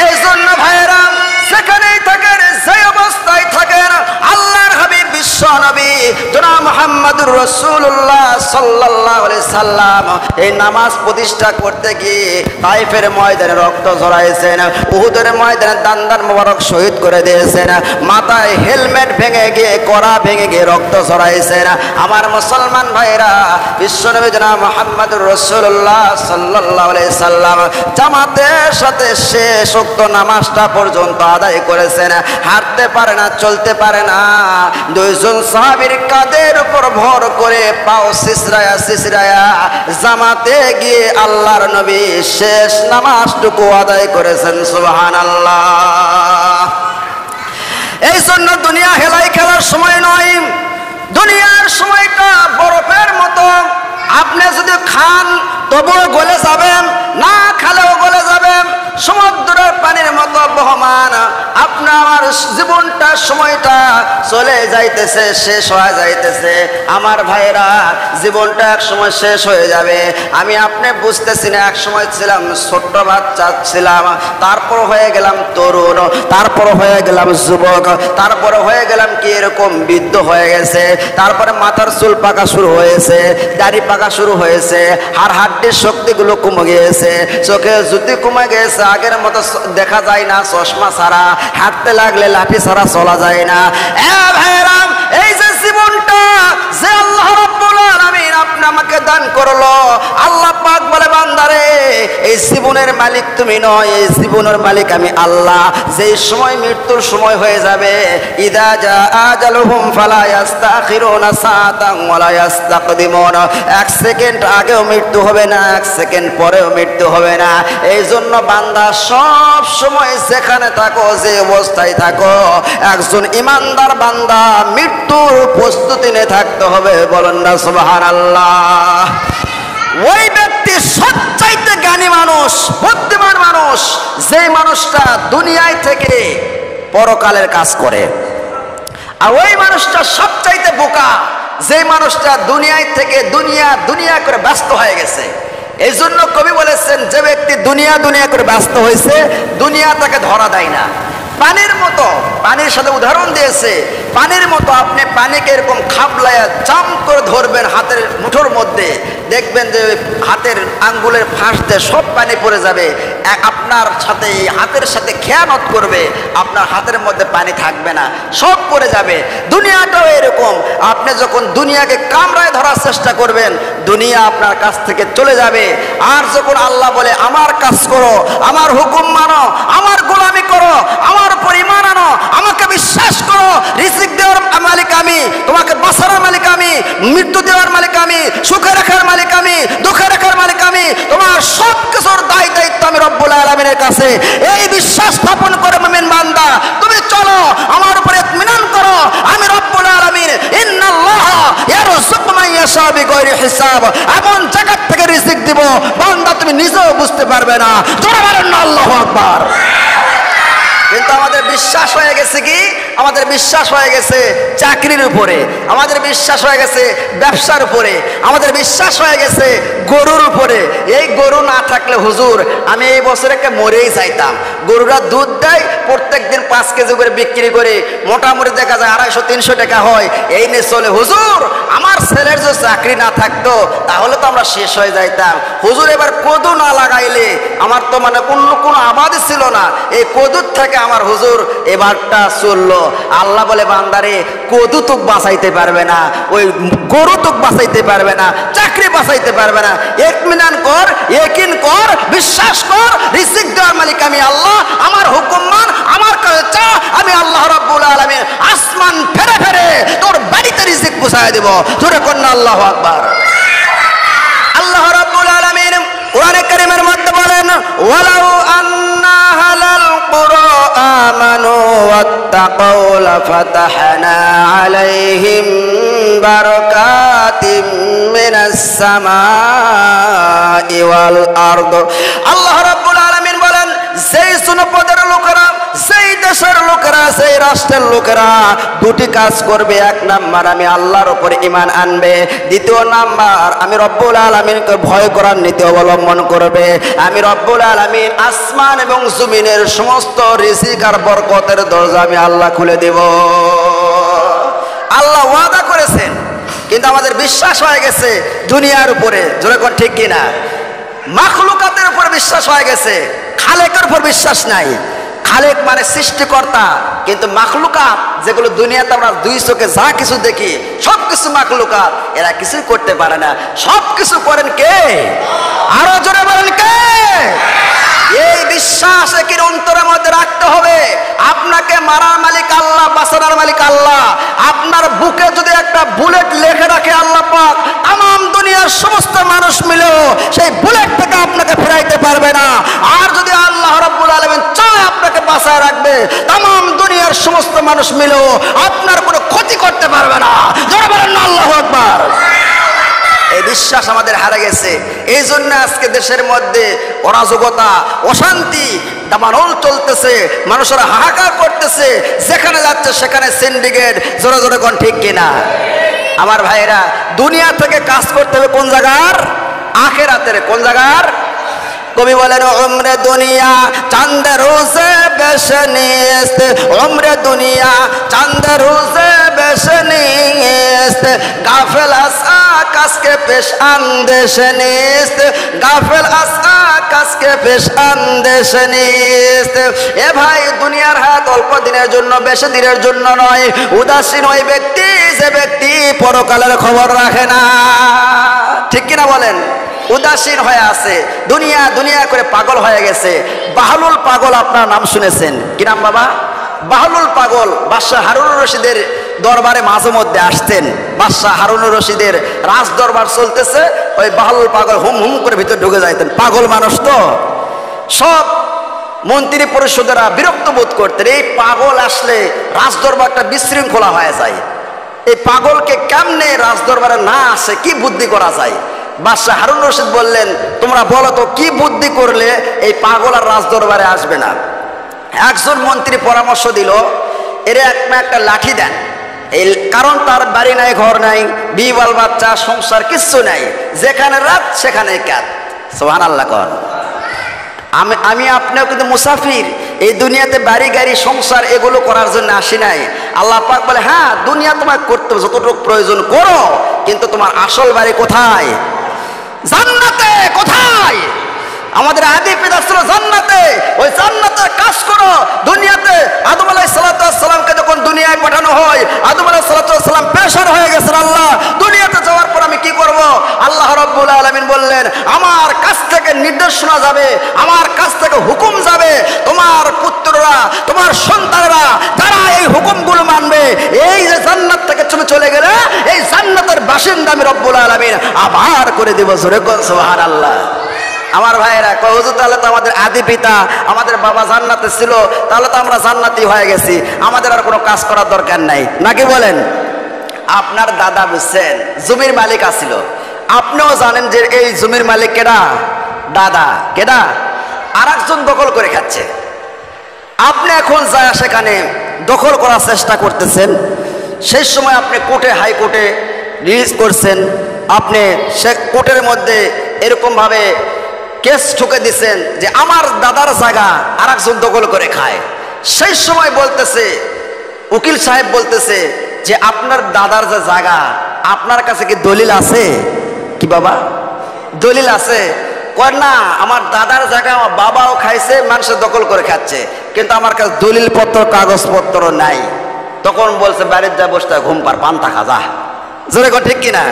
এই জন্য ভাইরা, সেখানেই থাকেন, সেই অবস্থায় থাকেন, আল্লাহর হাবিব বিশ্ব নবী জনাব মুহাম্মদুর রাসূলুল্লাহ সাল্লাল্লাহু আলাইহি সাল্লাম এই নামাজ প্রতিষ্ঠা করতে গিয়ে তাইফের ময়দানে রক্ত ঝরাইছেন, উহুদের ময়দানে দান্দান মোবারক শহীদ করে দিয়েছেন, মাথায় হেলমেট ভেঙে গিয়ে কড়া ভেঙে গিয়ে রক্ত ঝরাইছেন। আমার মুসলমান ভাইরা, বিশ্ব নবী জনাব মুহাম্মদুর রাসূলুল্লাহ সাল্লাল্লাহু আলাইহি সাল্লাম জামাতের সাথে শেষ ওয়াক্ত নামাজটা পর্যন্ত আদায় করেছেন। হাঁটতে পারে না, চলতে পারে না, 2 জন সাহাবীর কাঁধের উপর ভর করে পাও সিসরায়া সিসরায়া জামাতে গিয়ে আল্লাহর নবী শেষ নামাজটুকু আদায় করেছেন। সুবহানাল্লাহ। এই জন্য দুনিয়া হেলাই খেলার সময় নয়, দুনিয়ার সময়টা বরফের মতো, আপনি যদি খান তবুও গলে যাবেন, না খালেও গলে যাবেন, সমুদ্রের পানির মতো বহমান। আপনার জীবনটা সময়টা চলে যাইতেছে, শেষ হয়ে যাইতেছে। আমার ভাইরা, জীবনটা এক সময় শেষ হয়ে যাবে। আমি আপনি বুঝতেছি না, এক সময় ছিলাম ছোট্ট বাচ্চা ছিলাম, তারপর হয়ে গেলাম তরুণ, তারপর হয়ে গেলাম যুবক, তারপর হয়ে গেলাম কি এরকম বৃদ্ধ হয়ে গেছে, তারপরে মাথার চুল পাকা শুরু হয়েছে, দাড়ি পাকা শুরু হয়েছে, আর হাড্ডির শক্তিগুলো কমে গিয়েছে, চোখে জ্যোতি কমে গিয়েছে, আগের মতো দেখা যায় না, চশমা ছাড়া হাঁটতে লাগলে লাঠি ছাড়া চলা যায় না। ভাইরা, এই যে জীবনটা যে আল্লাহ রাব্বুল আলামিন আপনি আমাকে দান করলো, আল্লাহ পাক বলে বান্দারে এই জীবনের মালিক তুমি নয়, এই জীবনের মালিক আমি আল্লাহ। যেই সময় মৃত্যুর সময় হয়ে যাবে, ইদা জা আজালুহুম ফালা ইস্তাখিরুনা সাআতান ওয়ালা ইস্তাকদিমুন, 1 সেকেন্ড আগেও মৃত্যু হবে না, 1 সেকেন্ড পরেও মৃত্যু হবে না। এই জন্য বান্দা সব সময় যেখানে থাকো, যে অবস্থায় থাকো, একজন ইমানদার বান্দা মৃত্যুর প্রস্তুতি নিয়ে থাকতে হবে। বলেন না সুবহানাল্লাহ। ওই ব্যক্তি সবচাইতে জ্ঞানী মানুষ, বুদ্ধিমান মানুষ, যে মানুষটা দুনিয়ায় থেকে পরকালের কাজ করে। আর ওই মানুষটা সবচাইতে বোকা, যে মানুষটা দুনিয়ায় থেকে দুনিয়া করে ব্যস্ত হয়ে গেছে। এই জন্য কবি বলেছেন, যে ব্যক্তি দুনিয়া করে ব্যস্ত হয়েছে, দুনিয়া তাকে ধরা দেয় না। পানির মতো, পানির সাথে উদাহরণ দিয়েছে, পানির মতো আপনি পানিকে এরকম খাবলায়া চাম করে ধরবেন হাতের মুঠোর মধ্যে, দেখবেন যে হাতের আঙ্গুলের ফাঁস দিয়ে সব পানি পড়ে যাবে। আপনার সাথে হাতের সাথে খেয়ানত করবে, আপনার হাতের মধ্যে পানি থাকবে না, সব পড়ে যাবে। দুনিয়াটাও এরকম, আপনি যখন দুনিয়াকে কামড়ায় ধরার চেষ্টা করবেন, দুনিয়া আপনার কাছ থেকে চলে যাবে। আর যখন আল্লাহ বলে আমার কাজ করো, আমার হুকুম মানো, আমার গোলামি করো, আমার উপর ঈমান আনো, আমাকে বিশ্বাস করো, রিজিক দেওয়ার মালিক আমি, তোমাকে বাঁচানোর মালিক আমি, মৃত্যু দেওয়ার মালিক আমি, সুখে রাখার মালিক আমি, দুঃখে রাখার মালিক আমি, তোমার সব কিছুর দায়িত্ব আমি রব্বুল আলামিনের কাছে। এই বিশ্বাস স্থাপন করে মুমিন বান্দা তুমি চলো, আমার উপরে ইতমিনান করো, আমি রব্বুল আলামিন ইন্নাল্লাহা ইয়ারযুকু মান ইয়াশা বিগয়রি হিসাব, এমন জায়গা থেকে রিজিক দিব বান্দা তুমি নিজেও বুঝতে পারবে না। জোরে বলেন না আল্লাহু আকবার। কিন্তু আমাদের বিশ্বাস হয়ে গেছে কি, আমাদের বিশ্বাস হয়ে গেছে চাকরির উপরে, আমাদের বিশ্বাস হয়ে গেছে ব্যবসার উপরে, আমাদের বিশ্বাস হয়ে গেছে গরুর উপরে। এই গরু না থাকলে হুজুর আমি এই বছরে মরেই যাইতাম। গরুরা দুধ দেয়, প্রত্যেক দিন 5 কেজি করে বিক্রি করে মোটামুটি দেখা যায় 250-300 টাকা হয়, এই নিয়ে চলে। হুজুর আমার ছেলের যে চাকরি না থাকতো তাহলে তো আমরা শেষ হয়ে যাইতাম। হুজুর এবার কদু না লাগাইলে আমার তো মানে অন্য কোনো আবাদই ছিল না, এই কদুর থেকে আমার হুজুর এবারটা চললো। আল্লাহ বলে বান্দারে কদু তোক বাঁচাইতে পারবে না, ওই গরু তোক বাঁচাইতে পারবে না, চাকরি বাঁচাইতে পারবে না। ইতমিনান কর, ইয়াকিন কর, বিশ্বাস কর, রিজিক দেওয়ার মালিক আমি আল্লাহ, আমার হুকুম মান, আমার কাছে চা, আমি আল্লাহ রাব্বুল আলামিন আসমান ফেরে ফেরে তোর বাড়িতে রিজিক পৌঁছায় দেব। জোরে কর না আল্লাহু আকবার। আল্লাহ রাব্বুল আলামিন কোরআনে কারীমের মধ্যে ওয়ালাউ আন্না আহলাল কুরা আমানু ওয়াত্তাকাউ লাফাতাহনা আলাইহিম বারাকাতিম মিনাস সামাই ওয়াল আরদ। আল্লাহ রাব্বুল আলামিন বলেন, যেই জনপদের লোকেরা, যেই দেশের লোকেরা, সেই রাষ্ট্রের লোকেরা দুটি কাজ করবে। এক নাম্বার, আমি আল্লাহর উপর ঈমান আনবে। দ্বিতীয় নাম্বার, আমি রব্বুল আলামিনকে ভয় করার নীতি অবলম্বন করবে। আমি রব্বুল আলামিন আসমান এবং জমিনের সমস্ত রিজিক আর বরকতের দরজা আমি আল্লাহ খুলে দেব। আল্লাহ ওয়াদা করেছেন, কিন্তু আমাদের বিশ্বাস হয়ে গেছে দুনিয়ার উপরে। জোরে কোন ঠিক কিনা? মাখলুকাতের উপর বিশ্বাস হয়ে গেছে, খালেকের উপর বিশ্বাস নাই। খালেক মানে সৃষ্টিকর্তা, কিন্তু মাখলুকাত যেগুলো দুনিয়াতে আমরা দুই চোখে যা কিছু দেখি সব কিছু মাখলুকাত, এরা কিছুই করতে পারে না। সব কিছু করেন কে? আরো জোরে বলেন কে? এই বিশ্বাস একের অন্তরের মধ্যে রাখতে হবে। আপনাকে মারার মালিক আল্লাহ, বাঁচানোর মালিক আল্লাহ। আপনার বুকে যদি একটা বুলেট লেখে রাখে আল্লাহ পাক, তাম দুনিয়ার সমস্ত মানুষ মিলেও সেই বুলেট থেকে আপনাকে ফেরাইতে পারবে না। আর যদি আল্লাহ রাব্বুল আলামিন চায় আপনাকে বাঁচায় রাখবে, তাম দুনিয়ার সমস্ত মানুষ মিলেও আপনার কোনো ক্ষতি করতে পারবে না। জোরে বলেন না আল্লাহু আকবার। এই বিশ্বাস আমাদের হারা গেছে। এই জন্য আজকে দেশের মধ্যে অরাজকতা, অশান্তি দাবানল চলতেছে, মানুষেরা হাহাকার করতেছে, যেখানে যাচ্ছে সেখানে সিন্ডিকেট। জোরে জোরে কোন ঠিক কিনা? আমার ভাইয়েরা, দুনিয়া থেকে কাজ করতে হবে কোন জায়গার? আখিরাতের। কোন জায়গার? কবি বলেন, উমরে দুনিয়া চাঁদ রোজে বেশনিস্ত, উমরে দুনিয়া চাঁদ রোজে বেশনিস্ত, গাফেল আসা কাসকে পেশ আন্দেশ নিস্ত, গাফেল আসা কাসকে পেশ আন্দেশ নিস্ত। এ ভাই, দুনিয়ার হাত অল্প দিনের জন্য, বেশি দিনের জন্য নয়। উদাসীন ওই ব্যক্তি যে ব্যক্তি পরকালের খবর রাখে না। ঠিক কিনা বলেন? উদাসীন হয়ে আছে, দুনিয়া দুনিয়া করে পাগল হয়ে গেছে। বাহলুল পাগল আপনার নাম শুনেছেন? কি নাম বাবা? বাহলুল পাগল বাদশাহ হারুনুর রশিদের দরবারে মাঝে মধ্যে আসতেন। বাদশাহ হারুনুর রশিদের রাজ দরবার চলতেছে, ওই বাহলুল পাগল হুম হুম করে ভিতরে ঢুকে যাইতেন। পাগল মানুষ তো, সব মন্ত্রী পরিষদেরা বিরক্ত বোধ করতেন। এই পাগল আসলে রাজ দরবারটা বিশৃঙ্খলা হয়ে যায়। এই পাগলকে কেমনে রাজ দরবারে না আসে, কি বুদ্ধি করা যায়? বাদশাহ হারুন রশিদ বললেন, তোমরা বলো তো কি বুদ্ধি করলে এই পাগল আর রাজ দরবারে আসবে না? একজন মন্ত্রী পরামর্শ দিল, এর একটা লাঠি দেন। এই কারণ তার বাড়ি নাই, ঘর নাই, বিবাল বাচ্চা, সংসার কিচ্ছু নাই, যেখানে রাত সেখানে কাত। সুবহানাল্লাহ কন। আমি আপনিও কিন্তু মুসাফির। এই দুনিয়াতে বাড়ি গাড়ি সংসার এগুলো করার জন্য আসি নাই। আল্লাহ পাক বলে, হ্যাঁ দুনিয়া তোমায় করতে যতটুকু প্রয়োজন করো, কিন্তু তোমার আসল বাড়ি কোথায়? জান্নাতে। কোথায়? আমাদের আদি পিতা ছিল জান্নাতে, ওই জান্নাতের কাজ করো। দুনিয়াতে আদম আলাইহিস সালামকে যখন দুনিয়ায় পাঠানো হয়, আদম আলাইহিস সালাম পেশার হয়ে গেছেন। আল্লাহ দুনিয়াতে যাওয়ার পর আমি কি করব? আল্লাহ রাব্বুল আলামিন বললেন, আমার কাছ থেকে নির্দেশনা যাবে, আমার কাছ থেকে হুকুম যাবে। তোমার পুত্ররা, তোমার সন্তানেরা যারা এই হুকুমগুলো মানবে, এই যে জান্নাত থেকে তুমি চলে গেলে, এই জান্নাতের বাসিন্দা আমি রব্বুল আলামিন আবার করে দেব। জোরে কোন সুবহানাল্লাহ। আমার ভাইয়েরা কয়, হুজুর তাহলে তো আমাদের আদি পিতা, আমাদের বাবা জান্নাতে ছিল, তাহলে তো আমরা জান্নাতি হয়ে গেছি, আমাদের আর কোনো কাজ করার দরকার নাই, নাকি বলেন? আপনার দাদা বুঝছেন জমির মালিক আছিল, আপনিও জানেন যে এই জমির মালিক কেডা? দাদা। কেডা? আর একজন দখল করে খাচ্ছে। আপনি এখন যায় সেখানে দখল করার চেষ্টা করতেছেন। সেই সময় আপনি কোর্টে, হাইকোর্টে রিলিজ করছেন, আপনি সে কোর্টের মধ্যে এরকমভাবে কেস ঠুকে দিচ্ছেন যে আমার দাদার জায়গা আর একজন দখল করে খায়। সেই সময় বলতেছে, উকিল সাহেব বলতেছে যে আপনার দাদার যে জায়গা, আপনার কাছে কি দলিল আছে? কি বাবা দলিল আছে? কয় না, আমার দাদার জায়গা আমার বাবাও খাইছে, মানুষের দখল করে খাচ্ছে, কিন্তু আমার কাছে দলিল পত্র কাগজপত্র নাই। তখন বলছে, বাড়ির যা বসতে ঘুম পার, পান্তা খাজা। জোরে কর ঠিক কিনা?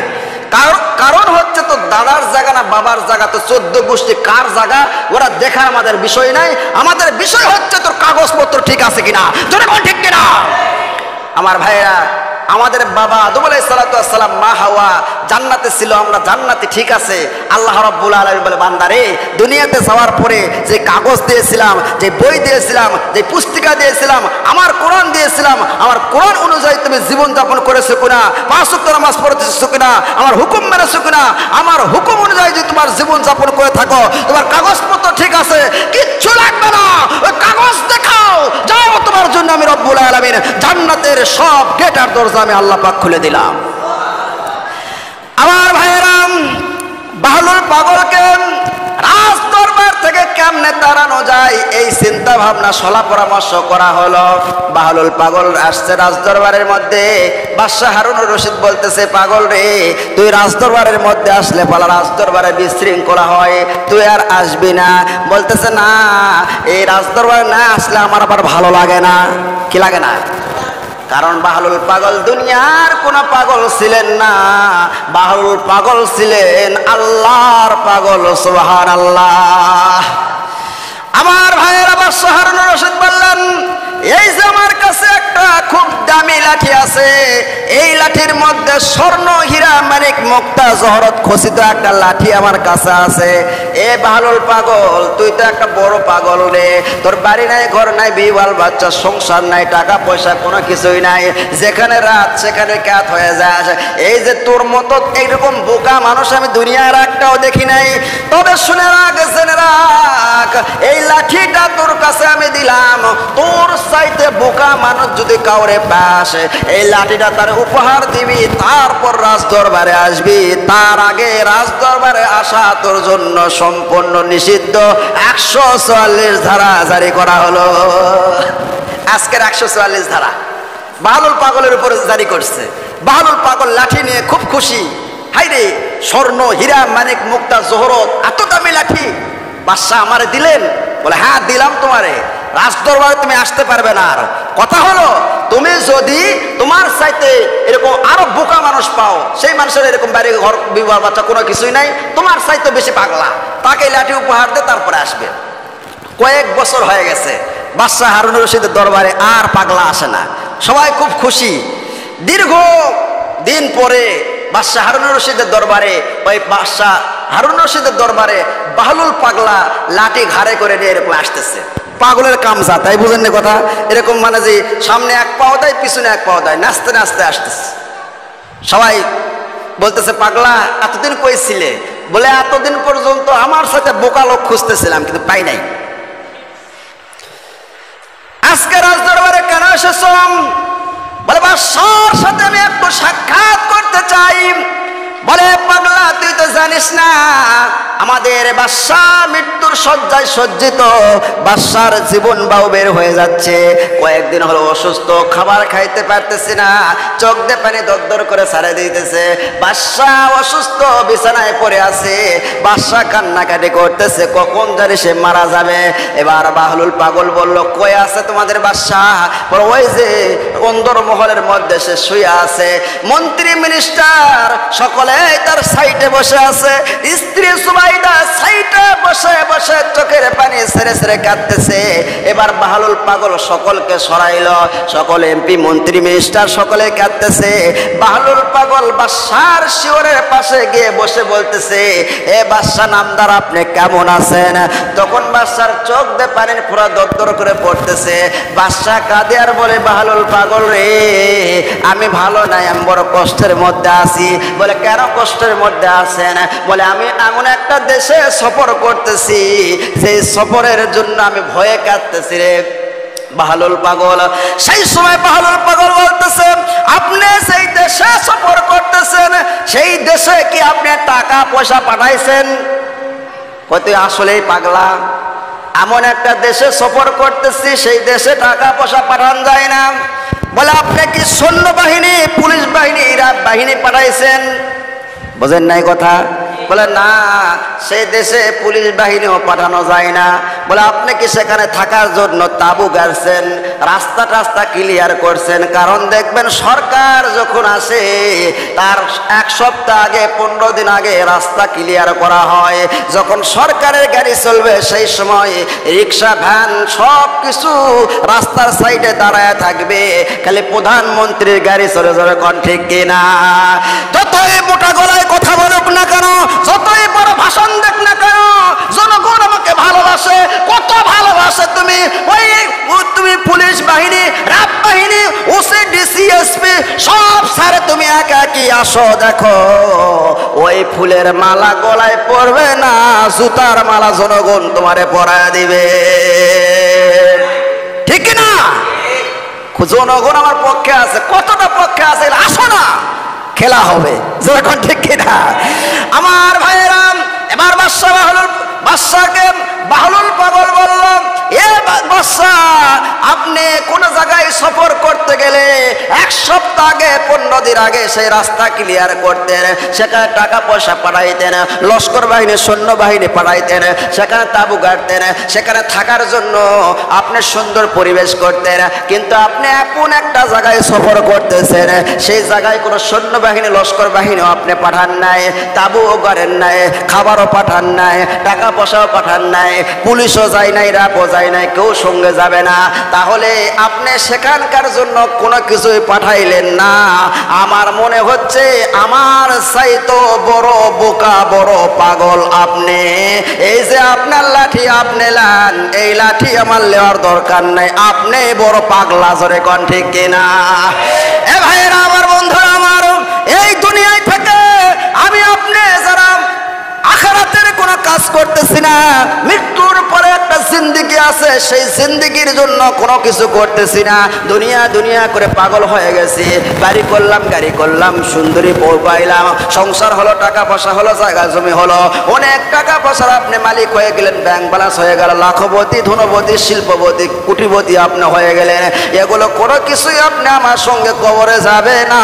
কারণ হচ্ছে তো দাদার জায়গা না বাবার জায়গা, তো 14 গোষ্ঠী কার জায়গা ওরা দেখা আমাদের বিষয় নাই। আমাদের বিষয় হচ্ছে তোর কাগজপত্র ঠিক আছে কিনা। জোরে বল ঠিক কিনা? আমার ভাইরা, আমাদের বাবা আদম আলাইহিস সালাতু ওয়াস সালাম, মা হাওয়া জান্নাতে ছিল, আমরা জান্নাতে, ঠিক আছে। আল্লাহ রাব্বুল আলামিন বলে, বান্দারে দুনিয়াতে যাওয়ার পরে যে কাগজ দিয়েছিলাম, যে বই দিয়েছিলাম, যে পুস্তিকা দিয়েছিলাম, আমার কোরআন দিয়েছিলাম, আমার কোরআন অনুযায়ী তুমি জীবন যাপন করেছো কিনা, পাঁচ ওয়াক্ত নামাজ পড়তেছো কিনা, আমার হুকুম মেনেছো কিনা, আমার হুকুম অনুযায়ী যদি তোমার জীবন যাপন করে থাকো, তোমার কাগজপত্র ঠিক আছে, কিচ্ছু লাগবে না, ওই কাগজ দেখাও, যাও, তোমার জন্য আমি রব্বুল আলামিন জান্নাতের সব গেট আর দরজা আমি আল্লাহ পাক খুলে দিলাম। আমার ভাইয়েরাম, বাহলুল পাগলকে রাজ দরবার থেকে কেমনে তাড়ানো যায় এই চিন্তা ভাবনা সলা পরামর্শ করা হলো। বাহলুল পাগল আসছে রাজ দরবারের মধ্যে। বাদশাহ হারুনুর রশিদ বলতেছে, পাগল রে, তুই রাজ দরবারের মধ্যে আসলে পালা রাজ দরবারে বিশৃঙ্খলা হয়, তুই আর আসবি না। বলতেছে, না, এই রাজ দরবারে না আসলে আমার আবার ভালো লাগে না। কি লাগে না? কারণ বাহলুল পাগল দুনিয়ার কোন পাগল ছিলেন না, বাহলুল পাগল ছিলেন আল্লাহর পাগল। সুবহানাল্লাহ। আমার ভাইয়ের আবার হারুনুর রশিদ বললেন, এই যে আমার কাছে একটা খুব দামি লাঠি আছে, এই লাঠির মধ্যে স্বর্ণ হীরা মানিক মুক্তা জহরত খচিত একটা লাঠি আমার কাছে আছে। এ বাহলুল পাগল, তুই তো একটা বড় পাগল রে, তোর বাড়ি নাই, ঘর নাই, বিবাল বাচ্চা, সংসার নাই, টাকা পয়সা কোনো কিছুই নাই, যেখানে রাত সেখানে ক্যাত হয়ে যায়। এই যে তোর মতো এইরকম বোকা মানুষ আমি দুনিয়ার একটাও দেখি নাই। তবে শুনে রাখ, জেনে রাখ, এই লাঠিটা তোর কাছে আমি দিলাম, তোর চাইতে বোকা মানুষ যদি কাউরে পাস, এই লাঠিটা তার উপহার দিবি, তারপর রাজ দরবারে আসবি। তার আগে রাজ দরবারে আসা তোর জন্য সম্পূর্ণ নিষিদ্ধ। 144 ধারা জারি করা হলো। আজকের 144 ধারা বাহলুল পাগলের উপরে জারি করছে। বাহলুল পাগল লাঠি নিয়ে খুব খুশি। হাই রে, স্বর্ণ হীরা মানিক মুক্তা জহরত, এত দামি লাঠি বাদশাহ আমারে দিলেন? বলে, হ্যাঁ দিলাম তোমারে, রাজ দরবারে তুমি আসতে পারবে না। আর কথা হলো, তুমি যদি তোমার চাইতে এরকম আরো বোকা মানুষ পাও, সেই মানুষের এরকম বাড়ি ঘর বিবাহ বাচ্চা কোনো কিছুই নাই, তোমার চাইতে বেশি পাগলা, তাকে লাঠি উপহার দে, তারপরে আসবে। কয়েক বছর হয়ে গেছে, বাদশাহ হারুনুর রশিদের দরবারে আর পাগলা আসে না, সবাই খুব খুশি। দীর্ঘ দিন পরে বাদশাহ হারুনুর রশিদের দরবারে, ওই বাদশাহ হারুনুর রশিদের দরবারে বাহলুল পাগলা লাঠি ঘাড়ে করে নিয়ে এরকম আসতেছে। পাগলের কামজা, তাই বুঝেন না কথা? এরকম মানে যে সামনে এক পাও দেয়, পিছনে এক পাও দেয়, নাচতে নাচতে আসতেছে। সবাই বলতেছে, পাগলা এতদিন কই ছিলে? বলে, এতদিন পর্যন্ত আমার সাথে বোকা লোক খুঁজতেছিলাম, কিন্তু পাই নাই। আজকে রাজ দরবারে কেন এসেছ? বলে, বাদশার সাথে আমি একটু সাক্ষাৎ করতে চাই। বলে, পাগলা তুই তো জানিস না, আমাদের বাদশাহ মৃত্যুর শয্যায় সজ্জিত, বাদশার জীবন বাউ বের হয়ে যাচ্ছে, কয়েকদিন হলো অসুস্থ, খাবার খাইতে পারতেছি না, চোখ দিয়ে পানি দরদর করে ছাড়ে দিতেছে। বাদশাহ অসুস্থ, বিছানায় পড়ে আছে, বাদশাহ কান্নাকাটি করতেছে, কখন জানি সে মারা যাবে। এবার বাহলুল পাগল বলল, কই আছে তোমাদের বাদশাহ? ওই যে অন্দর মহলের মধ্যে সে শুয়ে আছে, মন্ত্রী মিনিস্টার সকলে তার সাইডে বসে আছে, স্ত্রী সুবাইদা সাইডে বসে বসে চোখের পানি ছেড়ে ছেড়ে কাঁদতেছে। এবার বাহলুল পাগল সকলকে সরাইল, সকল এমপি মন্ত্রী মিনিস্টার সকলে কাঁদতেছে। বাহলুল পাগল বাদশার শিওরের পাশে গিয়ে বসে বলতেছে, এ বাদশা নামদার, আপনি কেমন আছেন? তখন বাদশার চোখ দিয়ে পানির ফোঁটা দরদর করে পড়তেছে। বাদশা কাঁদে আর বলে, বাহলুল পাগল রে, আমি ভালো নাই, আমি বড় কষ্টের মধ্যে আছি। বলে, কেন কষ্টের মধ্যে আছেন? বলে, আমি এমন একটা দেশে সফর করতেছি, সেই সফরের জন্য আমি ভয়ে কাঁদতেছি রে। বাহলুল পাগল সেই সময় বাহলুল পাগল বলতেছে, আপনি সেই দেশে সফর করতেছেন, সেই দেশে কি আপনি টাকা পয়সা পাঠাইছেন? কত আসলেই পাগলা, এমন একটা দেশে সফর করতেছি, সেই দেশে টাকা পয়সা পাঠান যায় না। বলে, আপনি কি সৈন্যবাহিনী, পুলিশ বাহিনী, বাহিনী পাঠাইছেন? বোঝেন নাই কথা? বলে, না, সেই দেশে পুলিশ বাহিনীও পাঠানো যায় না। বলে, আপনি কি সেখানে থাকার জন্য তাঁবু গাড়ছেন? রাস্তা টাস্তা ক্লিয়ার করছেন। কারণ দেখবেন সরকার যখন আসে তার 1 সপ্তাহ আগে 15 দিন আগে রাস্তা ক্লিয়ার করা হয়। যখন সরকারের গাড়ি চলবে সেই সময় রিক্সা ভ্যান সব কিছু রাস্তার সাইডে দাঁড়ায় থাকবে, খালি প্রধানমন্ত্রীর গাড়ি চলে যাবে। কোন ঠিক কিনা? যতই মোটা গলায় কথা বলুক না কেন, যতই বড় ভাষণ দেখ না কেন, জনগণ আমাকে ভালোবাসে। কত ভালোবাসে তুমি? তুমি পুলিশ বাহিনী, র্যাব বাহিনী, ওসি, ডিসি, এসপি সব সারে তুমি একা একই আসো। দেখো ওই ফুলের মালা গলায় পরবে না, জুতার মালা জনগণ তোমারে পরায় দিবে। ঠিক না? জনগণ আমার পক্ষে আছে। কতটা পক্ষে আছে? আসো না, খেলা হবে। যখন ঠিক কিনা? আমার ভাইয়েরাম, এবার বাদশাকে বাহলুল পাগল বলল, এ বাদশা, আপনি কোন জায়গায় সফর করতে গেলে 1 সপ্তাহ আগে 15 দিন আগে সেই রাস্তা ক্লিয়ার করতেন, সেখানে টাকা পয়সা পাঠাইতেন, লস্কর বাহিনী সৈন্য বাহিনী পাঠাইতেন, সেখানে তাঁবু গাড়তেন, সেখানে থাকার জন্য আপনি সুন্দর পরিবেশ করতেন। কিন্তু আপনি এমন একটা জায়গায় সফর করতেছেন, সেই জায়গায় কোনো সৈন্য বাহিনী লস্কর বাহিনীও আপনি পাঠান নাই, তাঁবুও গড়েন নাই, খাবারও পাঠান নাই, টাকা পয়সাও পাঠান নাই, পুলিশও যায় নাই, র্যাবও যায় নাই, কেউ সঙ্গে যাবে না। তাহলে আপনি সেখানকার জন্য কোনো কিছুই পাঠাইলেন না। আমার মনে হচ্ছে আমার চাইতো বড় বোকা, বড় পাগল আপনি। এই যে আপনার লাঠি আপনি লান, এই লাঠি আমার নেওয়ার দরকার নাই, আপনি বড় পাগলা। জোরে কোন ঠিক কিনা? এ ভাইয়েরা, আমার বন্ধুরা আমার, এই দুনিয়ায় থেকে আমি আপনি যারা আখিরাতের কোনো কাজ করতেছি না, মৃত্যুর পরে একটা জিন্দেগি আছে, সেই জিন্দেগির জন্য কোনো কিছু করতেছি না, দুনিয়া দুনিয়া করে পাগল হয়ে গেছি। বাড়ি করলাম, গাড়ি করলাম, সুন্দরী বউ পাইলাম, সংসার হলো, টাকা পয়সা হলো, জায়গা জমি হলো, অনেক টাকা পয়সার আপনি মালিক হয়ে গেলেন, ব্যাংক ব্যালেন্স হয়ে গেল, লাখপতি, ধনপতি, শিল্পপতি, কোটিপতি আপনি হয়ে গেলেন। এগুলো কোনো কিছুই আপনি আমার সঙ্গে কবরে যাবে না।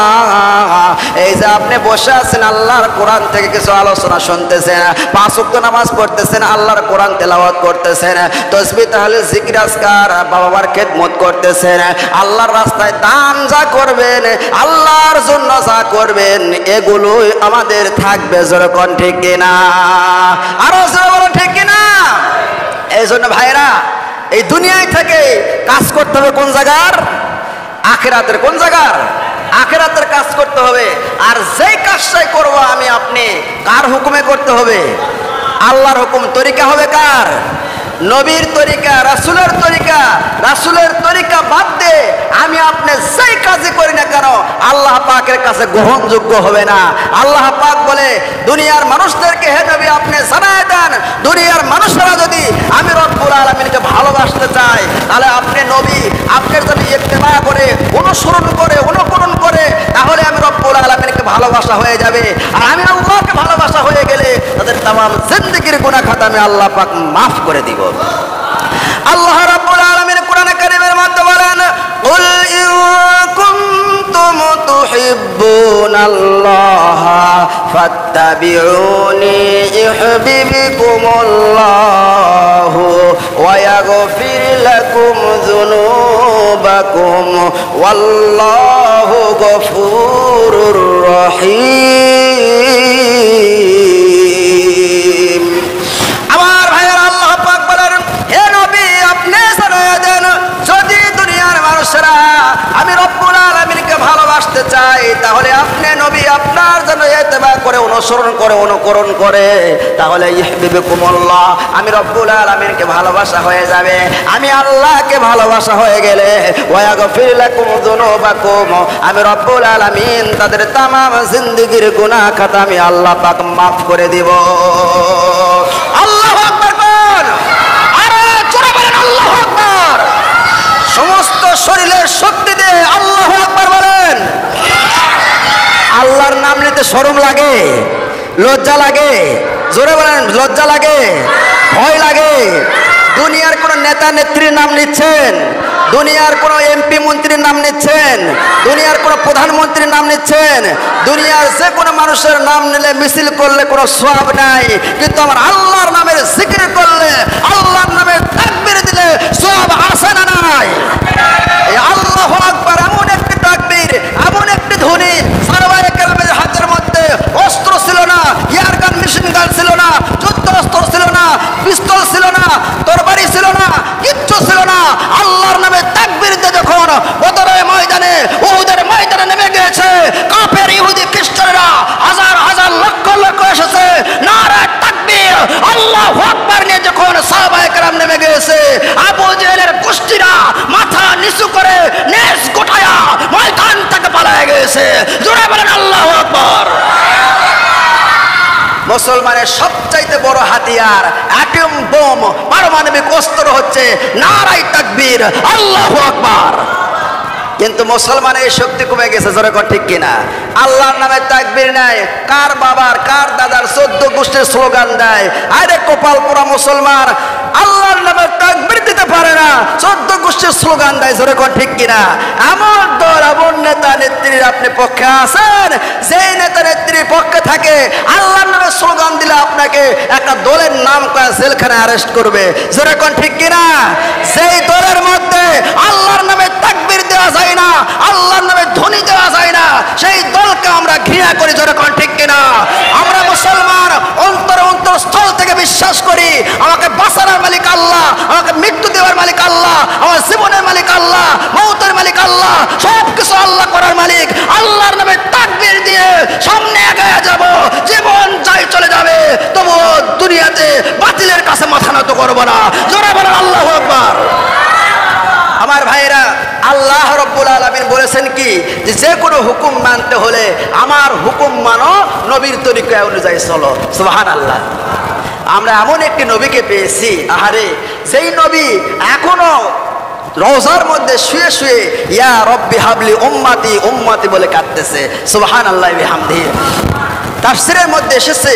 এই যে আপনি বসে আছেন, আল্লাহর কোরআন থেকে কিছু আলোচনা শুনতেছেন, 5 ওয়াক্ত নামাজ পড়তেছেন, আল্লাহর কোরআন তেলাওয়াত করতেছেন, তাসবিহ তাহলিল জিকির আজকার বাবা মার খেদমত করতেছেন, আল্লাহর রাস্তায় দান যা করবেন, আল্লাহর জন্য যা করবেন, এগুলোই আমাদের থাকবে। যেরকম ঠিক কিনা? আরো জোরে ঠিক কিনা? এই জন্য ভাইরা, এই দুনিয়ায় থেকে কাজ করতে হবে কোন জায়গার? আখিরাতের। কোন জায়গার? আখিরাতের কাজ করতে হবে। আর যেই কাজটাই করবো আমি আপনি, কার হুকুমে করতে হবে? আল্লাহর হুকুম। তরিকা হবে কার? নবীর তরিকা, রাসূলের তরিকা। রাসূলের তরিকা বাদ দিয়ে আমি আপনি যেই কাজই করি না কেন, আল্লাহ পাকের কাছে গ্রহণযোগ্য হবে না। আল্লাহ পাক বলে, দুনিয়ার মানুষদেরকে হে নবী আপনি জানায় দেন, দুনিয়ার মানুষরা যদি আমি রব্বুল আলামিনকে ভালোবাসতে চায়, তাহলে আপনি নবী আপনার যদি ইত্তেবা করে, অনুসরণ করে, অনুকরণ করে, তাহলে আমি রব্বুল আলামিনকে ভালোবাসা হয়ে যাবে। আর আমি আল্লাহকে ভালোবাসা হয়ে গেলে তাদের তামাম জিন্দেগির গুনাহ খাতা আমি আল্লাহ পাক মাফ করে দিব। আল্লাহ রাব্বুল আলামিন কোরআনে কারীমের মধ্যে বলেন, কুল ইন কুনতুম তুহিব্বুনাল্লাহ ফাত্তাবিউনি ইউহিব্বুকুমুল্লাহ ওয়া ইয়াগফির লাকুম যুনুবাকুম ওয়াল্লাহু গফুরুর রহিম। আমার ভাইয়েরা, আল্লাহ পাক বলেন, হে নবী আপনি জানায়া দেন, যদি দুনিয়ার মানুষেরা আমি রব্বুল আলামিনকে ভালোবাসতে চাই, তাহলে আপনি নবী আপনার জন্য ইত্তেবা করে, অনুসরণ করে, অনুকরণ করে, তাহলে ইউহিব্বুকুমুল্লাহ আমি রব্বুল আলামিনকে ভালোবাসা হয়ে যাবে। আমি আল্লাহকে ভালোবাসা হয়ে গেলে ওয়া ইয়াগফির লাকুম যুনুবাকুম আমি রব্বুল আলামিন তাদের তামাম জিন্দেগির গুনাহ খাতা আমি আল্লাহ পাক মাফ করে দিব। আল্লাহু আকবার বল, আরে জোরে বলেন আল্লাহু আকবার। সমস্ত শরীরের শক্তি দিয়ে আল্লাহু আকবার বলেন। আল্লাহর নাম নিতে শরম লাগে, লজ্জা লাগে? জোরে বলেন, লজ্জা লাগে, ভয় লাগে? দুনিয়ার কোন নেতা নেত্রীর নাম নিচ্ছেন, দুনিয়ার কোন এমপি মন্ত্রীর নাম নিচ্ছেন, দুনিয়ার কোন প্রধানমন্ত্রীর নাম নিচ্ছেন, দুনিয়ার যে কোনো মানুষের নাম নিলে, মিছিল করলে কোনো সওয়াব নাই, কিন্তু আমার আল্লাহর নামের জিকির করলে, আল্লাহর নামে তাকবীর দিলে সওয়াব আছে না নাই? পিস্তল ছিল না, তরবারি ছিল না, কিচ্ছু ছিল না। আল্লাহর নামে তাকবীর দিয়ে যখন বদরের ময়দানে, উহুদের ময়দানে নেমে গিয়েছে, কাফের ইহুদি খ্রিস্টানেরা হাজার হাজার লক্ষ লক্ষ এসেছে, নারে তাকবীর আল্লাহু আকবার নিয়ে যখন সাহাবায়ে কেরাম নেমে গিয়েছে, আবু জেহেলের গোষ্ঠীরা মাথা নিচু করে নেস গোটায়া ময়দান থেকে পালায়ে গিয়েছে। জোরে বলেন আল্লাহু আকবার। মুসলমানের সবচাইতে বড় হাতিয়ার অ্যাটম বোম, পারমাণবিক অস্ত্র হচ্ছে নারায়ে তাকবীর আল্লাহু আকবার। কিন্তু মুসলমানের এই শক্তি কমে গেছে, জোরে কর ঠিক কিনা? আল্লাহর নামে তাকবীর নাই, কার বাবার কার দাদার 14 গোষ্ঠীর স্লোগান দেয়। আরে কপাল পোড়া মুসলমান, আল্লাহর নামে তাকবীর দিতে পারে না, 14 গোষ্ঠীর স্লোগান দেয়, জোরে কর ঠিক কিনা? এমন দল, এমন নেতা নেত্রীর আপনি পক্ষে আছেন, যেই নেতা নেত্রীর পক্ষে থাকে আল্লাহর নামে স্লোগান দিলে আপনাকে একটা দলের নাম করে জেলখানায় অ্যারেস্ট করবে, জোরে কর ঠিক কিনা? সেই দলের মধ্যে আল্লাহর নামে তাকবীর দেওয়া যায় না, আল্লাহর নামে ধ্বনি দেওয়া যায় না, সেই দলকে আমরা ঘৃণা করি, জোরে কোন ঠিক কিনা? আমরা মুসলমান অন্তরস্থল থেকে বিশ্বাস করি আমাকে বাঁচানোর মালিক আল্লাহ, আমাকে মৃত্যু দেওয়ার মালিক আল্লাহ, আমার জীবনের মালিক আল্লাহ, মৌতের মালিক আল্লাহ, সব কিছু আল্লাহ করার মালিক। আল্লাহর নামে তাকবীর দিয়ে সামনে এগিয়ে যাব, জীবন যাই চলে যাবে, তবুও দুনিয়াতে বাতিলের কাছে মাথা নত করব না, জোরে বলেন আল্লাহু আকবার। আমার ভাইরা, আল্লাহ রাব্বুল আলামিন বলেছেন কি, যে কোনো হুকুম মানতে হলে আমার হুকুম মানো, নবীর তরিকা অনুযায়ী চলো। সুবহানাল্লাহ। আমরা এমন একটি নবীকে পেয়েছি, আহারে, যেই নবী এখনো রওজার মধ্যে শুয়ে শুয়ে ইয়া রব্বি হাবলি উম্মতি উম্মতি বলে কাঁদতেছে। সুবহানাল্লাহি বিহামদিহি। তাফসীরের মধ্যে এসেছে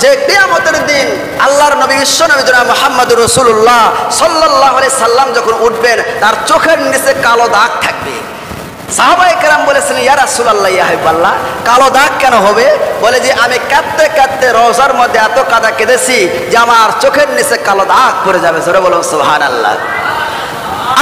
যে কিয়ামতের দিন আল্লাহর নবী বিশ্ব নবী জনাব মুহাম্মদুর রাসূলুল্লাহ সাল্লাল্লাহু আলাইহি সাল্লাম যখন উঠবেন, তার চোখের নিচে কালো দাগ থাকবে। সাহাবায়ে কেরাম বলেছিলেন, ইয়া রাসূলুল্লাহ, ইয়া হাবিবাল্লাহ, কালো দাগ কেন হবে? বলে যে আমি কাঁদতে কাঁদতে রওজার মধ্যে এত কাদা কেঁদেছি যে আমার চোখের নিচে কালো দাগ পড়ে যাবে। জোরে বলুন সুবহানাল্লাহ।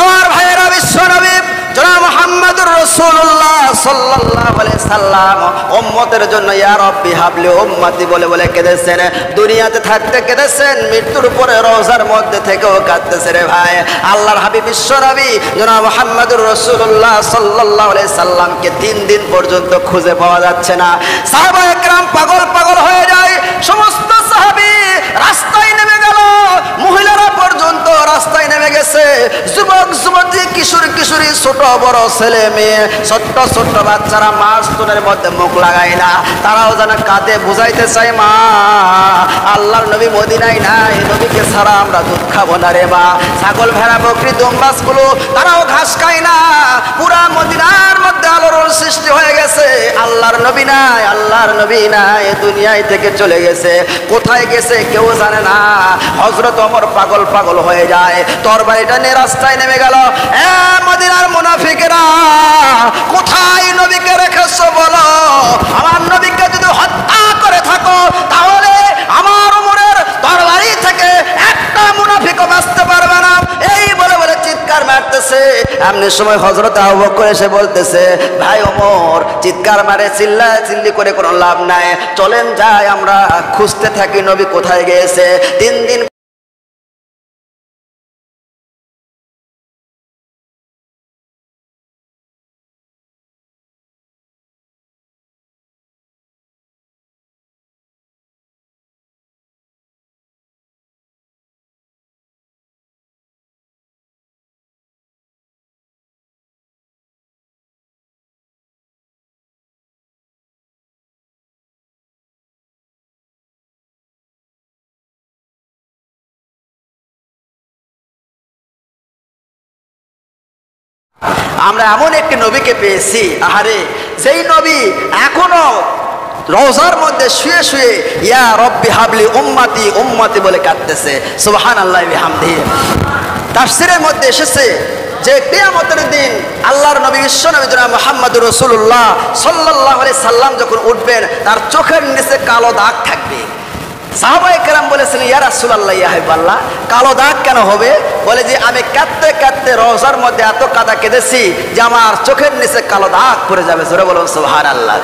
আমার ভাইয়েরা, বিশ্ব নবী জনাব মুহাম্মদুর রাসূলুল্লাহ সাল্লাল্লাহু আলাইহি সাল্লাম উম্মতের জন্য ইয়া রাব্বি হাবলি উম্মতি বলে বলে কেঁদেছেন। দুনিয়াতে থাকতে কেঁদেছেন, মৃত্যুর পরে রওজার মধ্যে থেকেও কাঁদতেছে রে ভাই। আল্লাহর হাবিব বিশ্ব নবী জনাব মুহাম্মদুর রাসূলুল্লাহ সাল্লাল্লাহু আলাইহি সাল্লামকে 3 দিন পর্যন্ত খুঁজে পাওয়া যাচ্ছে না। সাহাবায়ে কেরাম পাগল পাগল হয়ে যায়, সমস্ত সাহাবী রাস্তায় নেমে গেল, মহিলারা পর্যন্ত রাস্তায় নেমে গেছে, যুবক যুবতী, কিশোর কিশোরী, ছোট বড় ছেলে মেয়ে, ছোট্ট ছোট্ট বাচ্চারা মাস্তুনের মধ্যে মুখ লাগায় না, তারাও যেন কাঁদে বুঝাইতে চায়, মা আল্লাহর নবী মদিনায় নাই, নবীকে ছাড়া আমরা দুধ খাবো না রে মা। ছাগল ভেড়া বকরি দুম্বাসগুলো তারাও ঘাস খায় না, পুরা মদিনার মধ্যে আলোড়ন সৃষ্টি হয়ে গেছে। আল্লাহর নবী নাই, আল্লাহর নবী নাই, দুনিয়ায় থেকে চলে গেছে, কোথায় গেছে কেউ জানে না। হযরত ওমর পাগল পাগল হয়ে যায়, তরবারিটা নিয়ে রাস্তায় নেমে গেল। এ মদিনার মুনাফিকেরা, কোথায় নবীকে রেখেছো বলো? আমার নবীকে যদি হত্যা করে থাকো তাহলে আমার ওমরের তরবারি থেকে একটা মুনাফিকও বাঁচতে পারবে না। এই বলে বলে চিৎকার মারতেছে। এমনি সময় হযরত আবু বকর এসে বলতেছে, ভাই ওমর, চিৎকার মারে চিল্লা চিল্লি করে কোনো লাভ নাই, চলেন যাই আমরা খুঁজতে থাকি নবী কোথায় গিয়েছে। 3 দিন আমরা এমন একটি নবীকে পেয়েছি, আহারে, যেই নবী এখনো রওজার মধ্যে শুয়ে শুয়ে ইয়া রব্বি হাবলি উম্মতি উম্মতি বলে কাঁদতেছে। সুবহানাল্লাহি বিহামদিহি। তাফসীরের মধ্যে এসেছে যে কিয়ামতের দিন আল্লাহর নবী বিশ্ব নবী জনাব মুহাম্মদুর রাসূলুল্লাহ সাল্লাল্লাহু আলাইহি সাল্লাম যখন উঠবেন, তার চোখের নিচে কালো দাগ থাকবে। সাহাবায়ে কেরাম বলেছিলেন, ইয়া রাসূলুল্লাহ, ইয়া হাবিবাল্লাহ, কালো দাগ কেন হবে? বলে যে আমি কাঁদতে কাঁদতে রওজার মধ্যে এত কাদা কেঁদেছি যে আমার চোখের নিচে কালো দাগ পড়ে যাবে। জোরে বলুন সুবহানাল্লাহ।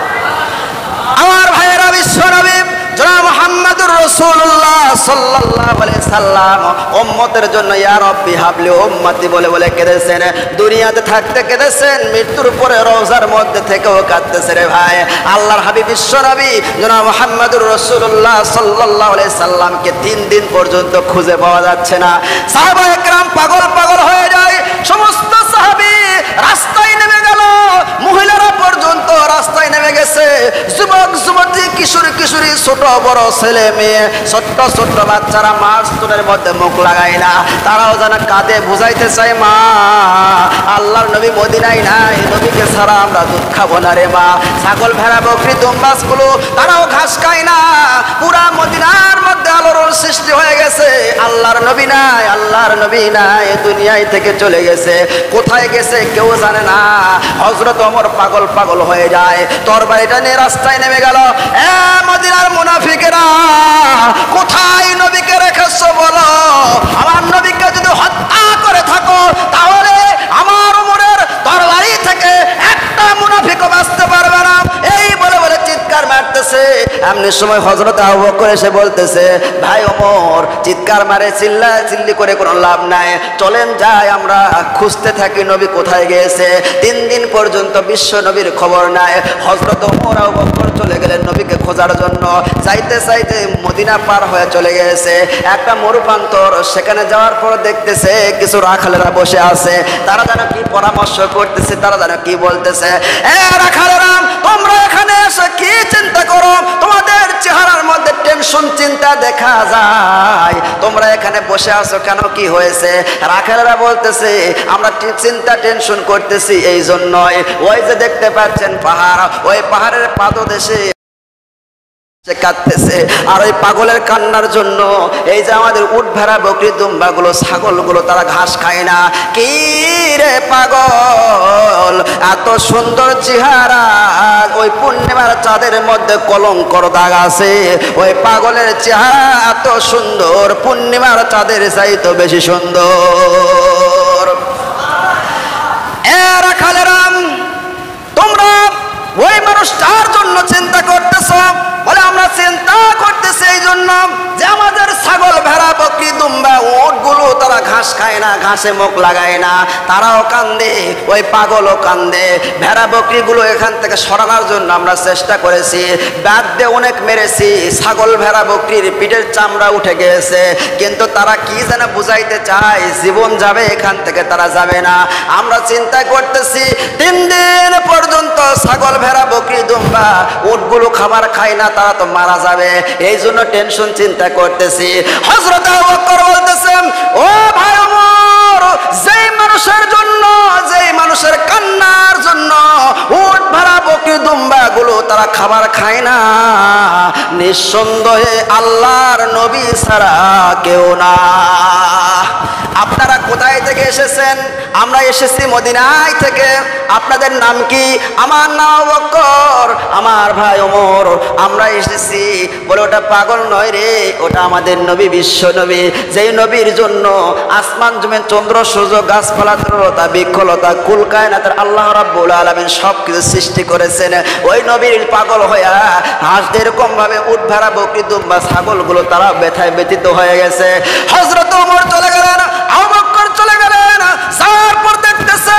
আমার ভাইয়েরা, বিশ্ব নবী জনাব মুহাম্মদুর রাসূলুল্লাহ সাল্লাল্লাহু আলাইহি সাল্লাম উম্মতের জন্য ইয়া রাব্বি হাবলি উম্মতি বলে বলে কেঁদেছেন। দুনিয়াতে থাকতে কেঁদেছেন, মৃত্যুর পরে রওজার মধ্যে থেকেও কাঁদতেছে রে ভাই। আল্লাহর হাবিব বিশ্ব নবী জনাব মুহাম্মদুর রাসূলুল্লাহ সাল্লাল্লাহু আলাইহি সাল্লামকে 3 দিন পর্যন্ত খুঁজে পাওয়া যাচ্ছে না। সাহাবায়ে কেরাম পাগল পাগল হয়ে যায়। সমস্ত সাহাবী রাস্তায় নেমে গেল, মহিলারা পর্যন্ত রাস্তায় নেমে গেছে। যুবক যুবতী, কিশোর কিশোরী, ছোট বড় ছেলে মেয়ে, ছোট্ট ছোট্ট বাচ্চারা মাস্তুনের মধ্যে মুখ লাগায় না। তারাও যেন কাঁদে বুঝাইতে চায়, মা আল্লাহর নবী মদিনায় নাই, নবীকে ছাড়া আমরা দুধ খাবো না রে মা। ছাগল ভেড়া বকরি দুম্বাসগুলো তারাও ঘাস খায় না। পুরা মদিনার মধ্যে আলোড়ন সৃষ্টি হয়ে গেছে। আল্লাহর নবী নাই, আল্লাহর নবী নাই, দুনিয়ায় থেকে চলে গেছে। কোথায় গেছে কেউ জানে না। হযরত ওমর পাগল পাগল হয়ে যায়, তরবারিটা নিয়ে রাস্তায় নেমে গেল। এ মদিনার মুনাফিকেরা, কোথায় নবীকে রেখেছো বলো? আমার নবীকে যদি হত্যা করে থাকো তাহলে আমার ওমরের তরবারি থেকে একটা মুনাফিকও বাঁচতে পারবে না। এই বলে বলে চিৎকার মারতেছে। এমনি সময় হযরত আবু বকর এসে বলতেছে, ভাই ওমর, চিৎকার মারে চিল্লা চিল্লি করে কোনো লাভ নাই, চলেন যাই আমরা খুঁজতে থাকি নবী কোথায় গিয়েছে। 3 দিন পর্যন্ত বিশ্ব নবীর খবর নাই। হযরত ওমর আবু বকর চলে গেলেন নবীকে খোঁজার জন্য। যাইতে চাইতে মদিনা পার হয়ে চলে গেছে একটা মরুপ্রান্তর। সেখানে যাওয়ার পর দেখতেছে কিছু রাখালেরা বসে আছে। তারা যেন কি পরামর্শ করতেছে, তারা যেন কি বলতেছে। এ রাখালেরা, তোমরা এখানে এসে কি চিন্তা করো? তোমাদের চেহারার মধ্যে টেনশন চিন্তা দেখা যায়। তোমরা এখানে বসে আছো কেন, কি হয়েছে? রাখালেরা বলতেছে, আমরা চিন্তা টেনশন করতেছি এই জন্যই, ওই যে দেখতে পাচ্ছেন পাহাড়, ওই পাহাড়ের পাদদেশে সে কাঁদতেছে। আর ওই পাগলের কান্নার জন্য এই যে আমাদের উট ভেড়া বকরি দুম্বাগুলো ছাগলগুলো তারা ঘাস খায় না। কি রে পাগল, এত সুন্দর চেহারা, ওই পূর্ণিমার চাঁদের মধ্যে কলঙ্কর দাগ আছে। ওই পাগলের চেহারা এত সুন্দর, পূর্ণিমার চাঁদের চাইতে বেশি সুন্দর। এরা খালেরাম, তোমরা ওই মানুষটার জন্য চিন্তা করতেছ? বলে আমরা চিন্তা করতেছি এই জন্য যে আমাদের ছাগল ভেড়া বকরি দুম্বা উটগুলো তারা ঘাস খায় না, ঘাসে মুখ লাগায় না, তারাও কান্দে, ওই পাগলও কান্দে। ভেড়া বকরিগুলো এখান থেকে সরানোর জন্য আমরা চেষ্টা করেছি, ব্যাট দিয়ে অনেক মেরেছি, ছাগল ভেড়া বকরির পিঠের চামড়া উঠে গিয়েছে। কিন্তু তারা কি যেন বুঝাইতে চায়, জীবন যাবে এখান থেকে, তারা যাবে না। আমরা চিন্তা করতেছি 3 দিন পর্যন্ত ছাগল ভেড়া বকরি দুম্বা উটগুলো খাবার খায় না, তারা তো মারা যাবে। এই জন্য টেনশন চিন্তা করতেছি। হযরত আবু বকর বলতেছেন, ও ভাই ওমর, যেই মানুষের জন্য, যেই মানুষের কান্নার জন্য উট ভেড়া বকরি দুম্বা গুলো তারা খাবার খায় না, নিঃসন্দেহে আল্লাহর নবী ছাড়া কেউ না। আপনারা কোথায় থেকে এসেছেন? আমরা এসেছি মদিনায় থেকে। আপনাদের নাম কি? আমার নাম আবু বকর। আমার ভাই ওমর, আমরা এসেছি। বলে ওটা পাগল নয় রে, ওটা আমাদের নবী, বিশ্ব নবী, যেই নবীর জন্য আসমান জমিন চন্দ্র সূর্য গাছপালা তরুলতা বৃক্ষলতা কুল কায়নাতের আল্লাহ রাব্বুল আলামিন সব কিছু সৃষ্টি করেছেন। ওই নবীর পাগল হইয়া হাঁস এরকম ভাবে উট ভেড়া বকরি দুম্বা ছাগলগুলো তারা ব্যথায় ব্যথিত হয়ে গেছে। হযরত ওমর চলে গেলেন, আবু বকর চলে গেলেন। তারপর দেখতেছে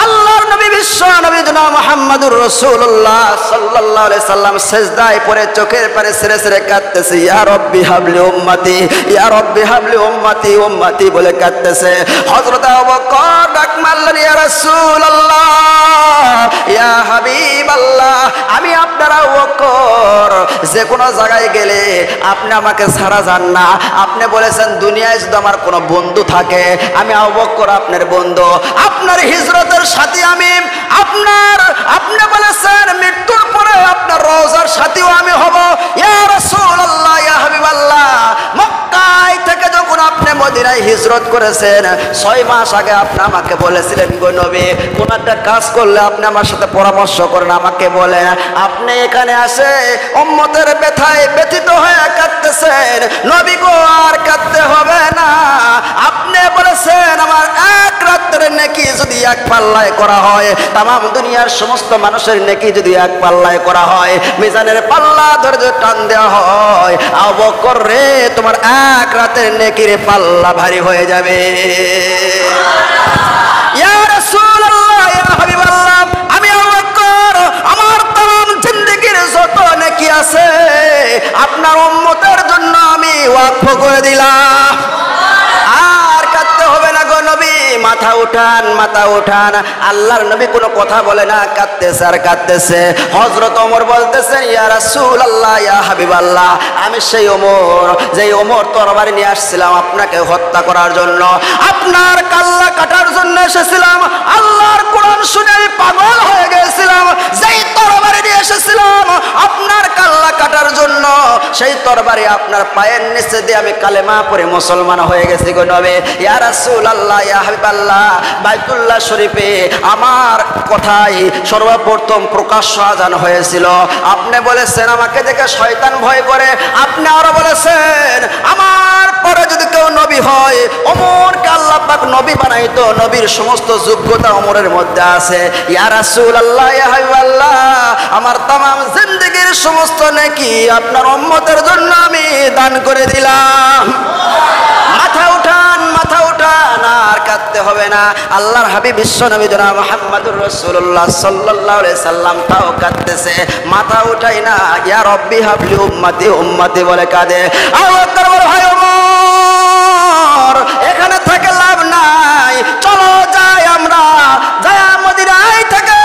আল্লাহর নবী বিশ্ব নবী জনাব মুহাম্মদুর রাসূলুল্লাহ সাল্লাল্লাহু আলাইহি সাল্লাম সিজদায় পড়ে চোখের পানি ছেড়ে ছেড়ে কাঁদতেছে, ইয়া রাব্বি হাবলি উম্মতি, ইয়া রাব্বি হাবলি উম্মতি, উম্মতি বলে কাঁদতেছে। হযরত আবু বকর ডাক মারলেন, ইয়া রাসূলুল্লাহ, ইয়া হাবিবাল্লাহ, আমি আপনার আবু বকর, যে কোনো জায়গায় গেলে আপনি আমাকে ছাড়া যান না। আপনি বলেছেন দুনিয়ায় যদি আমার কোনো বন্ধু থাকে, আমি আবু বকর আপনার বন্ধু, আপনার হিজরতের সাথী আমি। আপনি বলেছেন মৃত্যুর পরে আপনার রওজার সাথীও আমি হব। ইয়া রাসূলুল্লাহ, ইয়া হাবিবাল্লাহ, মক্কায় থেকে যখন আপনি মদিনায় হিজরত করেছেন 6 মাস আগে আপনি আমাকে বলেছিলেন, গো নবী, কোন একটা কাজ করলে আপনি আমার সাথে পরামর্শ করেন, আমাকে বলেন। আপনি এখানে আসে উম্মতের ব্যথায় ব্যথিত হয়ে কাঁদতেছেন। নবী গো, আর কাঁদতে হবে না। আপনি বলেছেন আমার এক রাতের নেকি যদি এক পাল্লায় করা হয়, তামাম দুনিয়ার সমস্ত মানুষের নেকি যদি এক পাল্লায় করা হয়, মিজানের পাল্লা ধরে যদি টান দেওয়া হয়, আবু বকর রে তোমার এক রাতের নেকির পাল্লা ভারী হয়ে যাবে। ইয়া রাসূলুল্লাহ, ইয়া হাবিবাল্লাহ, আমি আবু বকর আমার তামাম জিন্দেগীর যত নেকি আছে আপনার উম্মতের জন্য আমি ওয়াকফ করে দিলাম। আর কাঁদতে হবে না গো নবী, মাথা উঠান, মাথা উঠান। আল্লাহর নবী কোনো কথা বলে না, কাঁদতেছে আর কাঁদতেছে। হযরত ওমর বলতেছেন, ইয়া রাসূলুল্লাহ, ইয়া হাবিবাল্লাহ, আমি সেই ওমর যেই ওমর তরবারি নিয়ে আসছিলাম আপনাকে হত্যা করার জন্য, আপনার কাল্লা কাটার জন্য এসেছিলাম। আল্লাহর কোরআন শুনে আমি পাগল হয়ে গেছিলাম। যেই তরবারি নিয়ে এসেছিলাম আপনার কাল্লা কাটার জন্য, সেই তরবারি আপনার পায়ের নিচে দিয়ে আমি কালেমা পড়ে মুসলমান হয়ে গেছি গো নবী। ইয়া রাসূলুল্লাহ, ইয়া হাবিবাল্লাহ, বাইতুল্লাহ শরীফে আমার কথাই সর্বপ্রথম প্রকাশ্য আযান হয়েছিল। আপনি বলেছেন আমাকে দেখে শয়তান ভয় করে, আপনি আরো বলেছেন আমার পরে যদি কেউ নবী হয় ওমরকে আল্লাহ পাক নবী বানাইতো, নবীর সমস্ত যোগ্যতা ওমরের মধ্যে আছে। ইয়া রাসূলুল্লাহ, ইয়া হাবিবাল্লাহ, আমার তামাম জিন্দেগীর সমস্ত নেকি আপনার উম্মতের জন্য আমি দান করে দিলাম। মাথা উঠান, মাথা উঠান, আর কাঁদতে হবে না। আল্লাহর হাবিব বিশ্ব নবী জনাব মুহাম্মদুর রাসূলুল্লাহ সাল্লাল্লাহু আলাইহি সাল্লাম তাও কাঁদতেছে, মাথা উঠাই না। ইয়া রব্বি হাবলি উম্মতি উম্মতি বলে কাঁদে। আবু বকর বলে, ভাই ওমর এখানে থেকে লাভ নাই, চলো যাই আমরা, যাই মদিনায় থেকে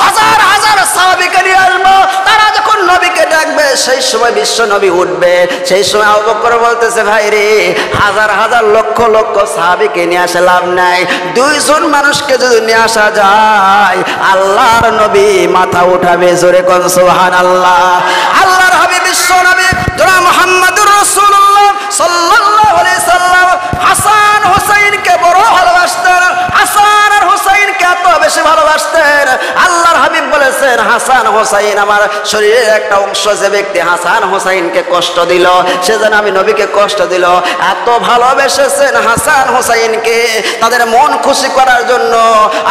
হাজার হাজার সাহাবীকে নিয়ে আসবো। তারা যখন নবীকে ডাকবে সেই সময় বিশ্ব নবী উঠবে। সেই সময় আবু বকর বলতেছে, ভাই রে, হাজার হাজার লক্ষ লক্ষ সাহাবীকে নিয়ে আসা লাভ নাই, দুইজন মানুষকে যদি নিয়ে আসা যায় আল্লাহর নবী মাথা উঠাবে। জোরে কোন সুবহানাল্লাহ। আল্লাহর হাবিব বিশ্ব নবী জনাব মুহাম্মদুর রাসূলুল্লাহ সাল্লাল্লাহু আলাইহি সাল্লাম হাসান হুসাইনকে বড় ভালোবাসতেন। হাসান আর হুসাইনকে এত বেশি ভালোবাসতেন, আল্লাহর হাবিব বলেছেন হাসান হুসাইন আমার শরীরের একটা অংশ, যে ব্যক্তি হাসান হুসাইনকে কষ্ট দিল সে যেন আমি নবীকে কষ্ট দিল। এত ভালোবেসেছেন হাসান হুসাইনকে, তাদের মন খুশি করার জন্য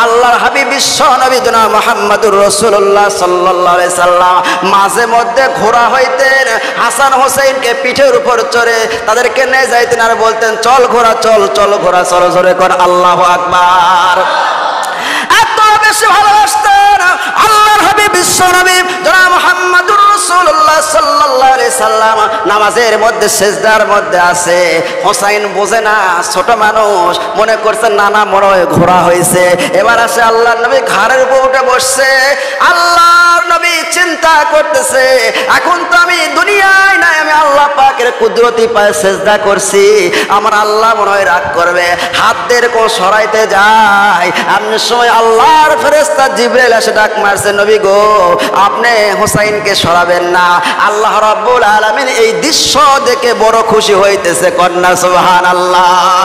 আল্লাহর হাবিব বিশ্ব নবী জনাব মুহাম্মদুর রাসূলুল্লাহ সাল্লাল্লাহু আলাইহি সাল্লাম মাঝে মধ্যে ঘোড়া হইতেন, হাসান হুসাইনকে পিঠের উপর চড়ে তাদেরকে নিয়ে যাইতেন আর বলতেন, চল ঘোড়া চল, চল ঘোড়া চল। জোরে কর আল্লাহু আকবার। এত বেশি ভালোবাসতেন আল্লাহর হাবিব বিশ্ব নবী জনাব মুহাম্মদুর রাসূলুল্লাহ সাল্লাল্লাহু আলাইহি সাল্লাম নামাজের মধ্যে সিজদার মধ্যে আছে। হুসাইন বোঝে না, ছোট মানুষ, মনে করছে নানা মনে হয় ঘোড়া হয়েছে। এবার আসে আল্লাহর নবী ঘাড়ের উপর উঠে বসছে। আল্লাহর নবী চিন্তা করতেছে, এখন তো আমি দুনিয়ায় নাই, আমি আল্লাহ পাকের কুদরতি পায়ে সিজদা করছি, আমার আল্লাহ মনে হয় রাগ করবে। হাত দিয়ে এরকম সরাইতে যায়, এমন সময় আল্লাহর ফেরেশতা জিবরাইল এসে ডাক মারছে, নবী গো আপনি হুসাইনকে সরাবেন না। আল্লাহ রাব্বুল আলামিন এই দৃশ্য দেখে বড় খুশি হইতেছে, কন্যা সুবহানাল্লাহ।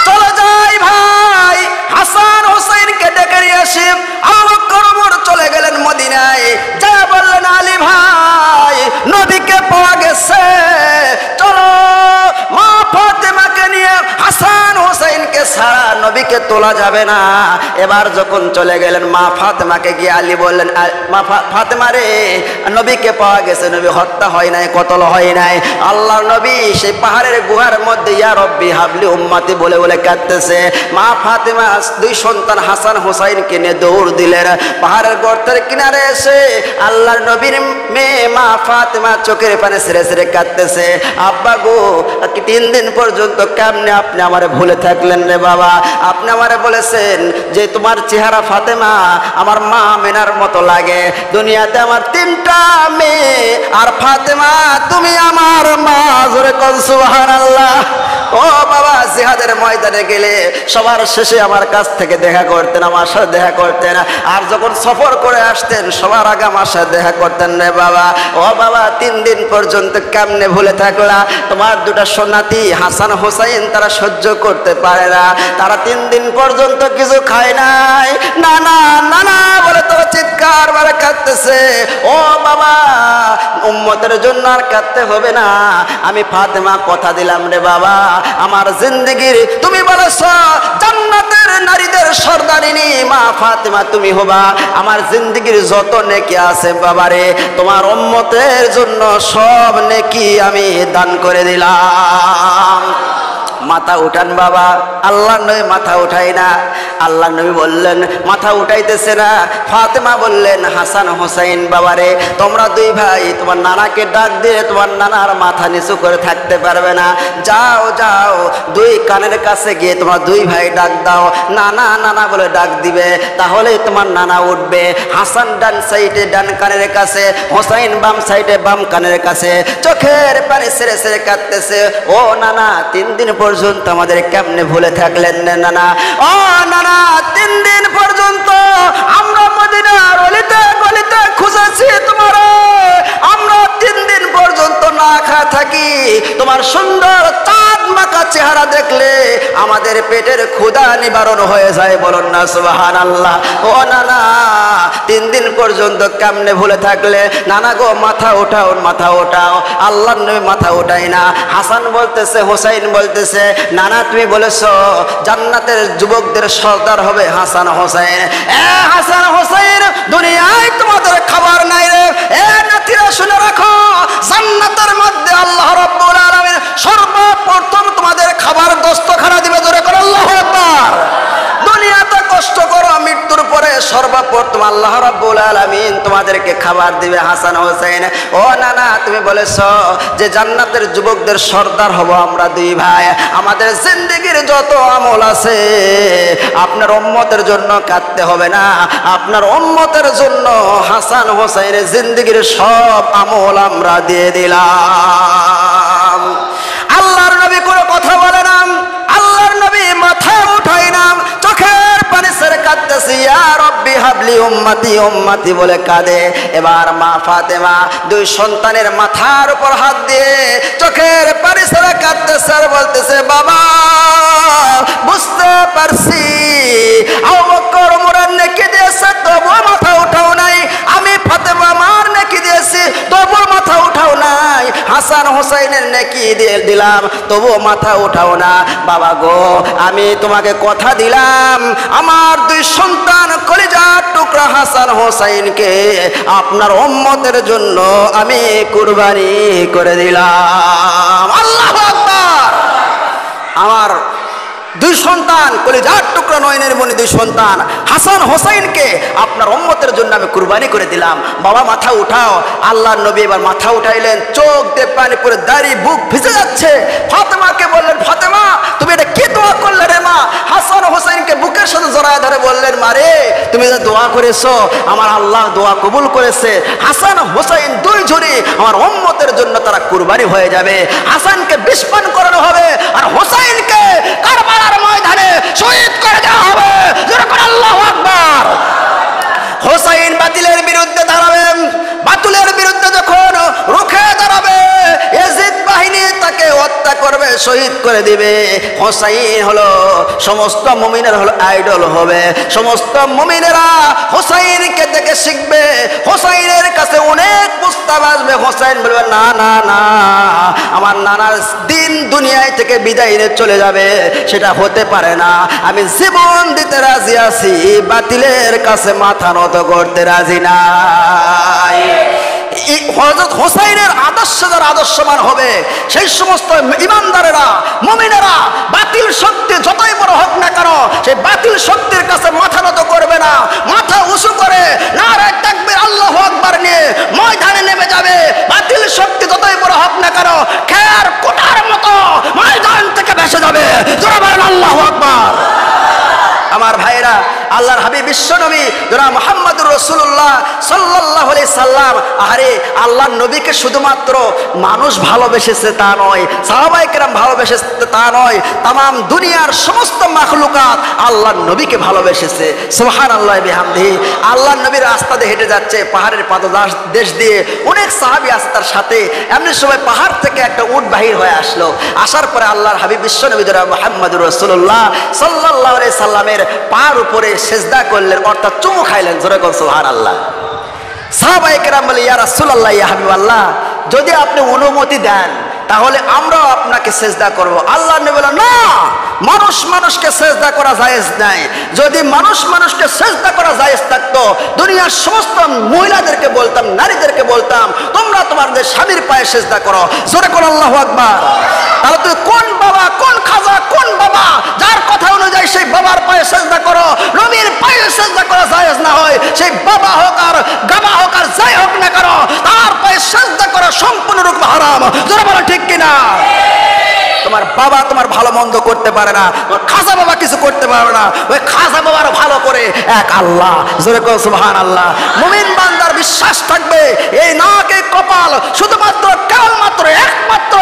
চলে যাই ভাই, হাসান হুসাইনকে ডেকে নিয়ে আসি। আবু বকর ওমর চলে গেলেন মদিনায়, যা বললেন আলী ভাই নবীকে পাওয়া গেছে, চলো। মা ফাতেমাকে নিয়ে হাসান হুসাইনকে ছাড়া নবীকে তোলা যাবে না। এবার যখন চলে গেলেন মা ফাতেমাকে গিয়ে আলী বললেন, মা ফাতেমা রে, নবীকে পাওয়া গেছে, নবী হত্যা হয় নাই, কতল হয় নাই। আল্লাহর নবী সেই পাহাড়ের গুহার মধ্যে ইয়া রব্বি হাবলি উম্মতি বলে বলে কাঁদতেছে। মা ফাতেমা দুই সন্তান হাসান হুসাইনকে নিয়ে দৌড় দিলেন। পাহাড়ের গর্তের কিনারে এসে আল্লাহর নবীর মেয়ে মা ফাতেমা চোখের পানি ছেড়ে ছেড়ে কাঁদতেছে, আব্বা গো 3 দিন পর্যন্ত কেমনে আপনি আমারে ভুলে থাকলেন রে বাবা? আপনি আমারে বলেছেন যে তোমার চেহারা ফাতেমা আমার মা আমিনার মতো লাগে, দুনিয়াতে আমার 3টা মেয়ে আর ফাতেমা তুমি আমার মা। জোরে কোন সুবহানাল্লাহ। ও বাবা, জিহাদের ময়দানে গেলে সবার শেষে আমার কাছ থেকে দেখা করতেন, আমার সাথে দেখা করতেন, আর যখন সফর করে আসতেন সবার আগে আমার সাথে দেখা করতেন রে বাবা। ও বাবা, 3 দিন পর্যন্ত কেমনে ভুলে থাকলা? তোমার 2টা সন্তান হাসান হুসাইন তারা সহ্য করতে পারে না, তারা 3 দিন পর্যন্ত কিছু খায় নাই। না না না না বলে তো চিৎকার মারে কাঁদতেছে। ও বাবা, উম্মতের জন্য আর কাঁদতে হবে না, আমি ফাতেমা কথা দিলাম রে বাবা, আমার জিন্দেগির তুমি বলেছ জান্নাতের নারীদের সর্দারিনী মা ফাতেমা তুমি হবা, আমার জিন্দেগির যত নেকি আছে বাবারে তোমার উম্মতের জন্য সব নেকি আমি দান করে দিলাম। মাথা উঠান বাবা। আল্লাহ নবী মাথা উঠাই না। আল্লাহ নবী বললেন মাথা উঠাইতেছে না। ফাতেমা বললেন হাসান হোসাইন বাবারে তোমরা দুই ভাই তোমার নানাকে ডাক দিয়ে তোমার নানার মাথা নিচু করে থাকতে পারবে না, যাও যাও দুই কানের কাছে গিয়ে তোমার দুই ভাই ডাক দাও, নানা নানা বলে ডাক দিবে, তাহলেই তোমার নানা উঠবে। হাসান ডান সাইডে ডান কানের কাছে, হোসাইন বাম সাইডে বাম কানের কাছে, চোখের পানি ছেড়ে ছেড়ে কাঁদতেছে। ও নানা 3 দিন পর্যন্ত আমাদের কেমনে ভুলে থাকলেন নানা? ও নানা 3 দিন পর্যন্ত আমরা মদিনার অলিতে গলিতে খুঁজেছি তোমার, আমরা 3 দিন পর্যন্ত না খা থাকি, তোমার সুন্দর চাঁদ মাখা চেহারা দেখলে আমাদের পেটের ক্ষুধা নিবারণ হয়ে যায়, বলুন না সুবহানাল্লাহ। ও নানা 3 দিন পর্যন্ত কেমনে ভুলে থাকলে? নানা গো মাথা উঠাও মাথা উঠাও। আল্লাহ নবী মাথা উঠাই না। হাসান বলতেছে হোসাইন বলতেছে নানা তুমি বলেছো জান্নাতের যুবকদের সর্দার হবে হাসান হোসাইন। হাসান হোসাইন দুনিয়ায় তোমাদের খাবার নাই রে। নাতিরা শুনে রাখো, জান্নাতের মধ্যে আল্লাহ রাব্বুল আলামিন সর্বপ্রথম তোমাদের খাবার দস্তখানা দিবে, জোরে করে আল্লাহু আকবার। দুনিয়াতে কষ্ট করো, মৃত্যুর পরে সর্বপ্রথম আল্লাহ রাব্বুল আলামিন তোমাদেরকে খাবার দিবে হাসান হোসেন। ও নানা তুমি বলেছো যে জান্নাতের যুবকদের সর্দার হব আমরা দুই ভাই, আমাদের জিন্দেগির যত আমল আছে আপনার উম্মতের জন্য কাঁদতে হবে না, আপনার উম্মতের জন্য হাসান হোসেনের জিন্দেগির সব আমল আমরা দিয়ে দিলাম। আল্লাহর নবী কোনো কথা বলে না, আল্লাহর নবী মাথা উঠাই না, চোখের পানি ছেড়ে কাঁদতেছে ইয়া রব্বি হাবলি উম্মতি উম্মতি বলে কাঁদে। এবার মা ফাতেমা দুই সন্তানের মাথার উপর হাত দিয়ে চোখের পানি ছেড়ে কাঁদতেছে আর বলতেছে বাবা বুঝতে পারছি আবু বকর ওমরের নেকি দিয়েছে তবুও মাথা উঠাও নাই, আমি ফাতেমা আমার নেকি দিয়েছি তবুও মাথা উঠাও নাই, হাসান হোসাইনের নেকি দিয়ে দিলাম তবুও মাথা উঠাও না। বাবা গো আমি তোমাকে কথা দিলাম আমার দুই সন্তান কলিজার টুকরা হাসান হোসাইনকে আপনার উম্মতের জন্য আমি কুরবানি করে দিলাম। আল্লাহু আকবার। আমার দুই সন্তান কলিজার টুকরা নয়নের মনি দুই সন্তান হাসান হোসাইনকে আপনার উম্মতের জন্য আমি কুরবানি করে দিলাম। বাবা মাথা উঠাও। আল্লাহর নবী এবার মাথা উঠাইলেন, চোখ দিয়ে পানি পড়ে দাড়ি বুক ভিজে যাচ্ছে। ফাতেমাকে বললেন ফাতেমা তুমি এটা কি দোয়া করলে রে মা? হাসান হোসাইনকে বুকের সাথে জড়ায় ধরে বললেন মারে তুমি যে দোয়া করেছো আমার আল্লাহ দোয়া কবুল করেছে, হাসান হোসাইন দুই জনই আমার উম্মতের জন্য তারা কুরবানি হয়ে যাবে। হাসানকে বিষ পান করানো হবে আর হোসাইনকে কারবালার ময়দানে শহীদ করে দেওয়া হবে। আল্লাহু আকবার। হোসাইন বাতিলের বিরুদ্ধে দাঁড়াবেন, বাতিলের বিরুদ্ধে যখন রুখে দাঁড়াবে ইয়াজিদ বাহিনী তাকে হত্যা করবে, শহীদ করে দিবে। হোসাইন হলো সমস্ত মুমিনের হলো আইডল হবে, সমস্ত মুমিনেরা হোসাইনকে দেখে শিখবে। হোসাইনের কাছে অনেক প্রস্তাব আসবে, হোসাইন বলবে না না না আমার নানার দিন দুনিয়ায় থেকে বিদায় নিয়ে চলে যাবে, সেটা হতে পারে না, আমি জীবন দিতে রাজি আছি, বাতিলের কাছে মাথা নত করতে রাজি নাই। হযরত হোসাইনের আদর্শ যারা আদর্শমান হবে সেই সমস্ত ইমানদারেরা মুমিনেরা বাতিল শক্তি যতই বড় হোক না কেন সেই বাতিল শক্তির কাছে মাথা নত করবে না, মাথা উঁচু করে নারে তাকবীর আল্লাহু আকবার নিয়ে ময়দানে নেমে যাবে। বাতিল শক্তি যতই বড় হোক না কেন খের কোটার মতো ময়দান থেকে ভেসে যাবে। জোরে বলেন আল্লাহু আকবার। আমার ভাইরা আল্লাহর হাবিব বিশ্বনবী জনাব মুহাম্মদুর রাসূলুল্লাহ সাল্লাল্লাহু আলাইহি সাল্লাম, আরে আল্লাহর নবীকে শুধুমাত্র মানুষ ভালোবেসেছে তা নয়, সাহাবায়ে কেরাম ভালোবেসেছে তা নয়, তাম দুনিয়ার সমস্ত মাখলুকাত আল্লাহর নবীকে ভালোবেসেছে। সুবহানাল্লাহ বিহামদিহি। আল্লাহর নবীর রাস্তা দিয়ে হেঁটে যাচ্ছে পাহাড়ের পাদদেশ দিয়ে, অনেক সাহাবী আছে তার সাথে। এমনি সময় পাহাড় থেকে একটা উট বাহির হয়ে আসলো, আসার পরে আল্লাহর হাবিব বিশ্বনবী জনাব মুহাম্মদুর রাসূলুল্লাহ সাল্লাল্লাহু আলাইহি সাল্লামের পার উপরে সেজদা করলেন, অর্থাৎ চুমু খাইলেন। জোরে বল সুবহানাল্লাহ। সাহাবায়ে কেরাম বলে ইয়া রাসূলুল্লাহ ইয়া হাবিবাল্লাহ যদি আপনি অনুমতি দেন তাহলে আমরাও আপনাকে সেজদা করব। আল্লাহ নবী বলেন, না, মানুষ মানুষকে সেজদা করা জায়েজ নাই। যদি মানুষ মানুষকে সেজদা করা জায়েজ থাকতো, দুনিয়ার সমস্ত মহিলাদেরকে বলতাম, নারীদেরকে বলতাম, তোমরা তোমাদের স্বামীর পায়ে সেজদা করো। জোরে করো আল্লাহু আকবার। তাহলে তুই কোন বাবা, কোন খাজা, কোন বাবা যার কথা অনুযায়ী সেই বাবার পায়ে সেজদা করো? নবীর পায়ে সেজদা করা জায়েজ না হয়, সেই বাবা হোক আর গাবা হোক আর যাই হোক না করো, তার পায়ে সেজদা করা সম্পূর্ণরূপে হারাম। জোরে বলো ঠিক কিনা? তোমার বাবা তোমার ভালো মন্দ করতে পারে না, তোমার খাজা বাবা কিছু করতে পারে না, ওই খাজা বাবার ভালো করে এক আল্লাহ। জোরে কও সুবহানাল্লাহ। মুমিন বান্দার বিশ্বাস থাকবে এই নাক এই কপাল শুধুমাত্র কেবলমাত্র একমাত্র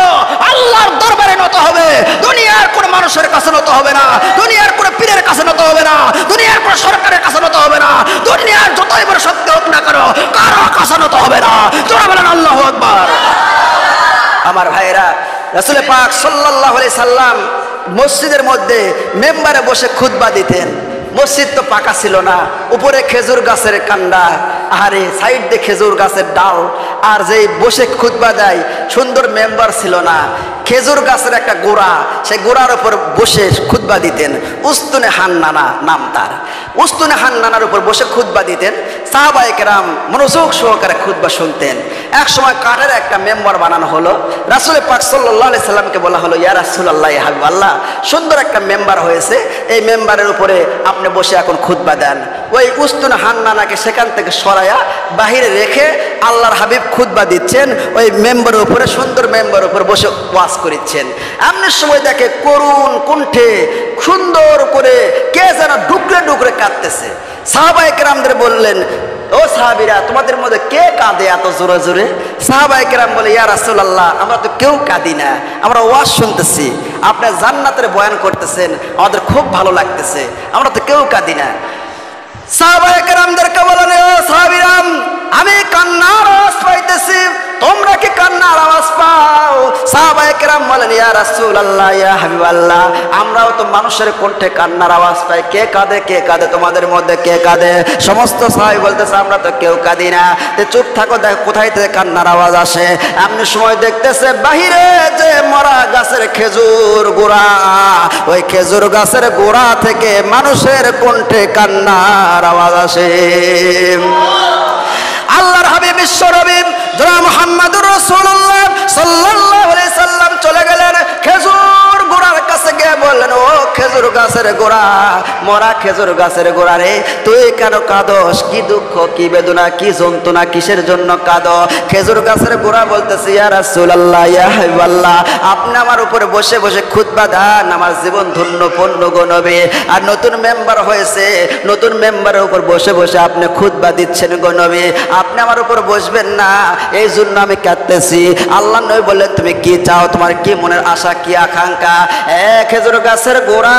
আল্লাহর দরবারে নত হবে। দুনিয়ার কোন মানুষের কাছে নত হবে না, দুনিয়ার কোন পীরের কাছে নত হবে না, দুনিয়ার কোন সরকারের কাছে নত হবে না, দুনিয়ার যতই বড় শক্তি হোক না কেন কারো কাছে নত হবে না। জোরে বলেন আল্লাহু আকবার। আমার ভাইরা, রাসূল পাক সাল্লাল্লাহু আলাইহি সাল্লাম মসজিদের মধ্যে মেম্বারে বসে খুতবা দিতেন। মসজিদ তো পাকা ছিল না, উপরে খেজুর গাছের কান্ডা, আরে সাইড দিয়ে খেজুর গাছের ডাল, আর যেই বসে খুতবা দেয় সুন্দর মেম্বার ছিল না, খেজুর গাছের একটা গোড়া, সেই গোড়ার উপর বসে খুতবা দিতেন। উস্তুনে হান্নানা নাম তার। উস্তুনে হান্নানার উপর বসে খুতবা দিতেন। সাহাবায়ে কেরাম মনোযোগ সহকারে খুতবা শুনতেন। এক সময় কাঠের একটা মেম্বার বানানো হলো। রাসূল পাক সাল্লাল্লাহু আলাইহি সাল্লামকে বলা হলো, ইয়া রাসূলুল্লাহ, ইয়া হাবিবাল্লাহ, সুন্দর একটা মেম্বার হয়েছে, এই মেম্বারের উপরে আপনি বসে এখন খুতবা দেন। ওই উস্তুনে হান্নানাকে সেখান থেকে সরায়া বাহিরে রেখে আল্লাহর হাবিব খুতবা দিচ্ছেন, ওই মেম্বারের উপরে, সুন্দর মেম্বারের উপরে বসে ওয়াজ করিচ্ছেন। এমন সময় দেখে করুণ কণ্ঠে সুন্দর করে কে যেন ডুকরে ডুকরে কাঁদতেছে। সাহাবায়ে কেরামদের বললেন, ও সাহাবীরা, তোমাদের মধ্যে কে কাঁদে এত জোরে জোরে? সাহাবায়ে কেরাম বলে, ইয়া রাসূলুল্লাহ, আমরা তো কেউ কাঁদি না, আমরা ওয়াজ শুনতেছি, আপনি জান্নাতের বয়ান করতেছেন, আমাদের খুব ভালো লাগতেছে, আমরা তো কেউ কাঁদি না। সাহাবায়ে কেরামদেরকে বলেন, ও সাহাবীরা, আমি কান্নার আওয়াজ পাইতেছি, তোমরা কি কান্নার আওয়াজ পাও? সাহাবায়ে কেরাম বলেন, ইয়া রাসূলুল্লাহ, ইয়া হাবিবাল্লাহ, আমরাও তো মানুষের কণ্ঠে কান্নার আওয়াজ পাই। কে কাঁদে, কে কাঁদে তোমাদের মধ্যে, কে কাঁদে? সমস্ত সাহাবী বলতেছে, আমরা তো কেউ কাঁদি না। তে চুপ থাকো, দেখো কোথায় থেকে কান্নার আওয়াজ আসে। এমনি সময় দেখতেছে বাহিরে যে মরা গাছের খেজুর গোড়া, ওই খেজুর গাছের গোড়া থেকে মানুষের কণ্ঠে কান্নার আওয়াজ আসে। আল্লাহর হাবিব বিশ্ব নবী জনাব মুহাম্মদুর রাসূলুল্লাহ সাল্লাল্লাহু আলাইহি সাল্লাম চলে গেলেন খেজুর গোড়ার কাছে গিয়ে বললেন, ও খেজুর গাছের গোড়া, মরা খেজুর গাছের গোড়া রে, তুই কেন কাঁদস? কি দুঃখ, কি বেদনা, কি যন্ত্রণা, কিসের জন্য কাঁদো? খেজুর গাছের গোড়া বলতেছে, ইয়া রাসূলুল্লাহ, ইয়া হাবিবাল্লাহ, আপনি আমার উপরে বসে বসে খুতবা দেন, আমার জীবন ধন্য পূর্ণ গো নবী। আর নতুন মেম্বার হয়েছে, নতুন মেম্বারের উপর বসে বসে আপনি খুতবা দিচ্ছেন গো নবী, আপনি আমার উপর বসবেন না, এই জন্য আমি কাঁদতেছি। আল্লাহ নবী বললেন, তুমি কি চাও, তোমার কি মনের আশা, কি আকাঙ্ক্ষা? খেজুর গাছের গোড়া,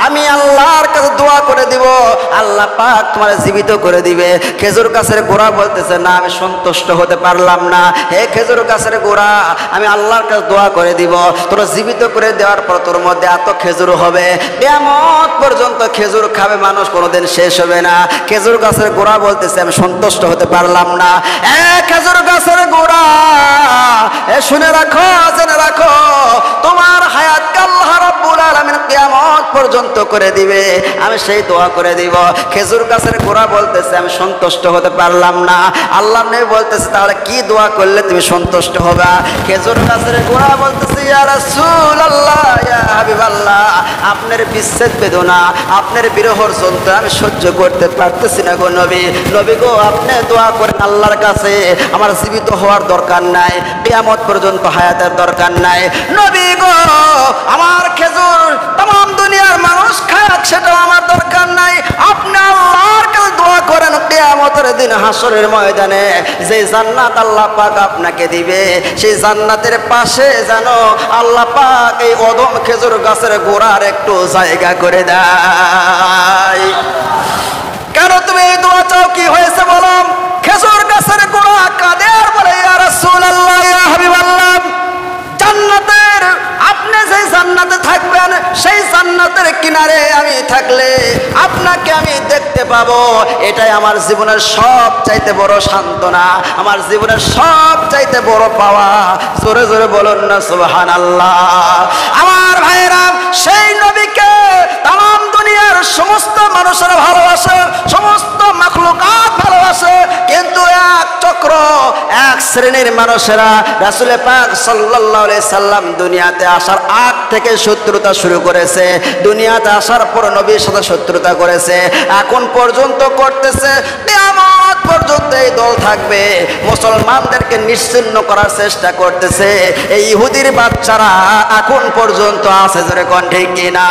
আমি আল্লাহর কাছে দোয়া করে দিব, আল্লাহ পাক তোমার জীবিত করে দিবে। খেজুর গাছের গোড়া বলতেছে, না, আমি সন্তুষ্ট হতে পারলাম না। হে খেজুর গাছের গোড়া, আমি আল্লাহর কাছে দোয়া করে দিব, তোরা জীবিত করে দেওয়ার পর তোর মধ্যে এত খেজুর হবে, কিয়ামত পর্যন্ত খেজুর খাবে মানুষ, কোনোদিন শেষ হবে না। খেজুর গাছের গোড়া বলতেছে, আমি সন্তুষ্ট হতে পারলাম না। খেজুর গাছের গোড়া, শুনে রাখো, জেনে রাখো, তোমার হায়াতকে আল্লাহ রাব্বুল আলামিন কিয়ামত পর্যন্ত করে দিবে, আমি সেই দোয়া করে দিব। খেজুর গাছের গোড়া বলতেছে, আমি সন্তুষ্ট হতে পারলাম না। আল্লাহ নবী বলতেছে, তাহলে কি দোয়া করলে তুমি সন্তুষ্ট হবে? খেজুর গাছের গোড়া বলতেছে, ইয়া রাসূলুল্লাহ, ইয়া হাবিবাল্লাহ, আপনার বিচ্ছেদ বেদনা, আপনার বিরহর যন্ত্রণা আমি সহ্য করতে পারতেছি না গো নবী। নবী গো, আপনি দোয়া করেন আল্লাহর কাছে, আমার জীবিত হওয়ার দরকার নাই, কিয়ামত পর্যন্ত হায়াতের দরকার নাই। নবী গো, আমার খেজুর तमाम দুনিয়ার মানুষ খায়, সেটা আমার দরকার নাই, আপনি আল্লাহর কাছে দোয়া করেন, কিয়ামতের দিন হাসরের ময়দানে যে জান্নাত আল্লাহ পাক আপনাকে দিবে, সেই জান্নাতের পাশে যেন আল্লাহ পাক এই অদম খেজুর গাছের গোড়ার একটু জায়গা করে দেয়। কেন তুমি এই দোয়া চাও? কি হয়েছে বলো? খেজুর গাছের গোড়া কাঁদে আর বলে, ইয়া রাসূলুল্লাহ, ইয়া হাবিবাল্লাহ, জান্নাতের, আপনি যে জান্নাতে থাকবেন, সেই জান্নাতের কিনারে আমি থাকলে আপনাকে আমি দেখতে পাবো। এটাই আমার জীবনের সবচাইতে বড় সান্ত্বনা, আমার জীবনের সবচাইতে বড় পাওয়া। জোরে জোরে বলুন না সুবহানাল্লাহ। আমার ভাইরা, সেই নবীকে তাম দুনিয়ার সমস্ত মানুষেরা ভালোবাসে, সমস্ত মাখলুকাত ভালোবাসে, কিন্তু এক চক্র, এক শ্রেণীর মানুষেরা রাসূল পাক সাল্লাল্লাহু আলাইহি সাল্লাম দুনিয়াতে আসার আগ থেকে শত্রুতা শুরু করেছে, দুনিয়াতে আসার পর নবীর সাথে শত্রুতা করেছে, এখন পর্যন্ত করতেছে, কিয়ামত পর্যন্ত এই দল থাকবে। মুসলমানদেরকে নিশ্চিহ্ন করার চেষ্টা করতেছে এই ইহুদির বাচ্চারা এখন পর্যন্ত আছে। জোরে কোন ঠিক কিনা?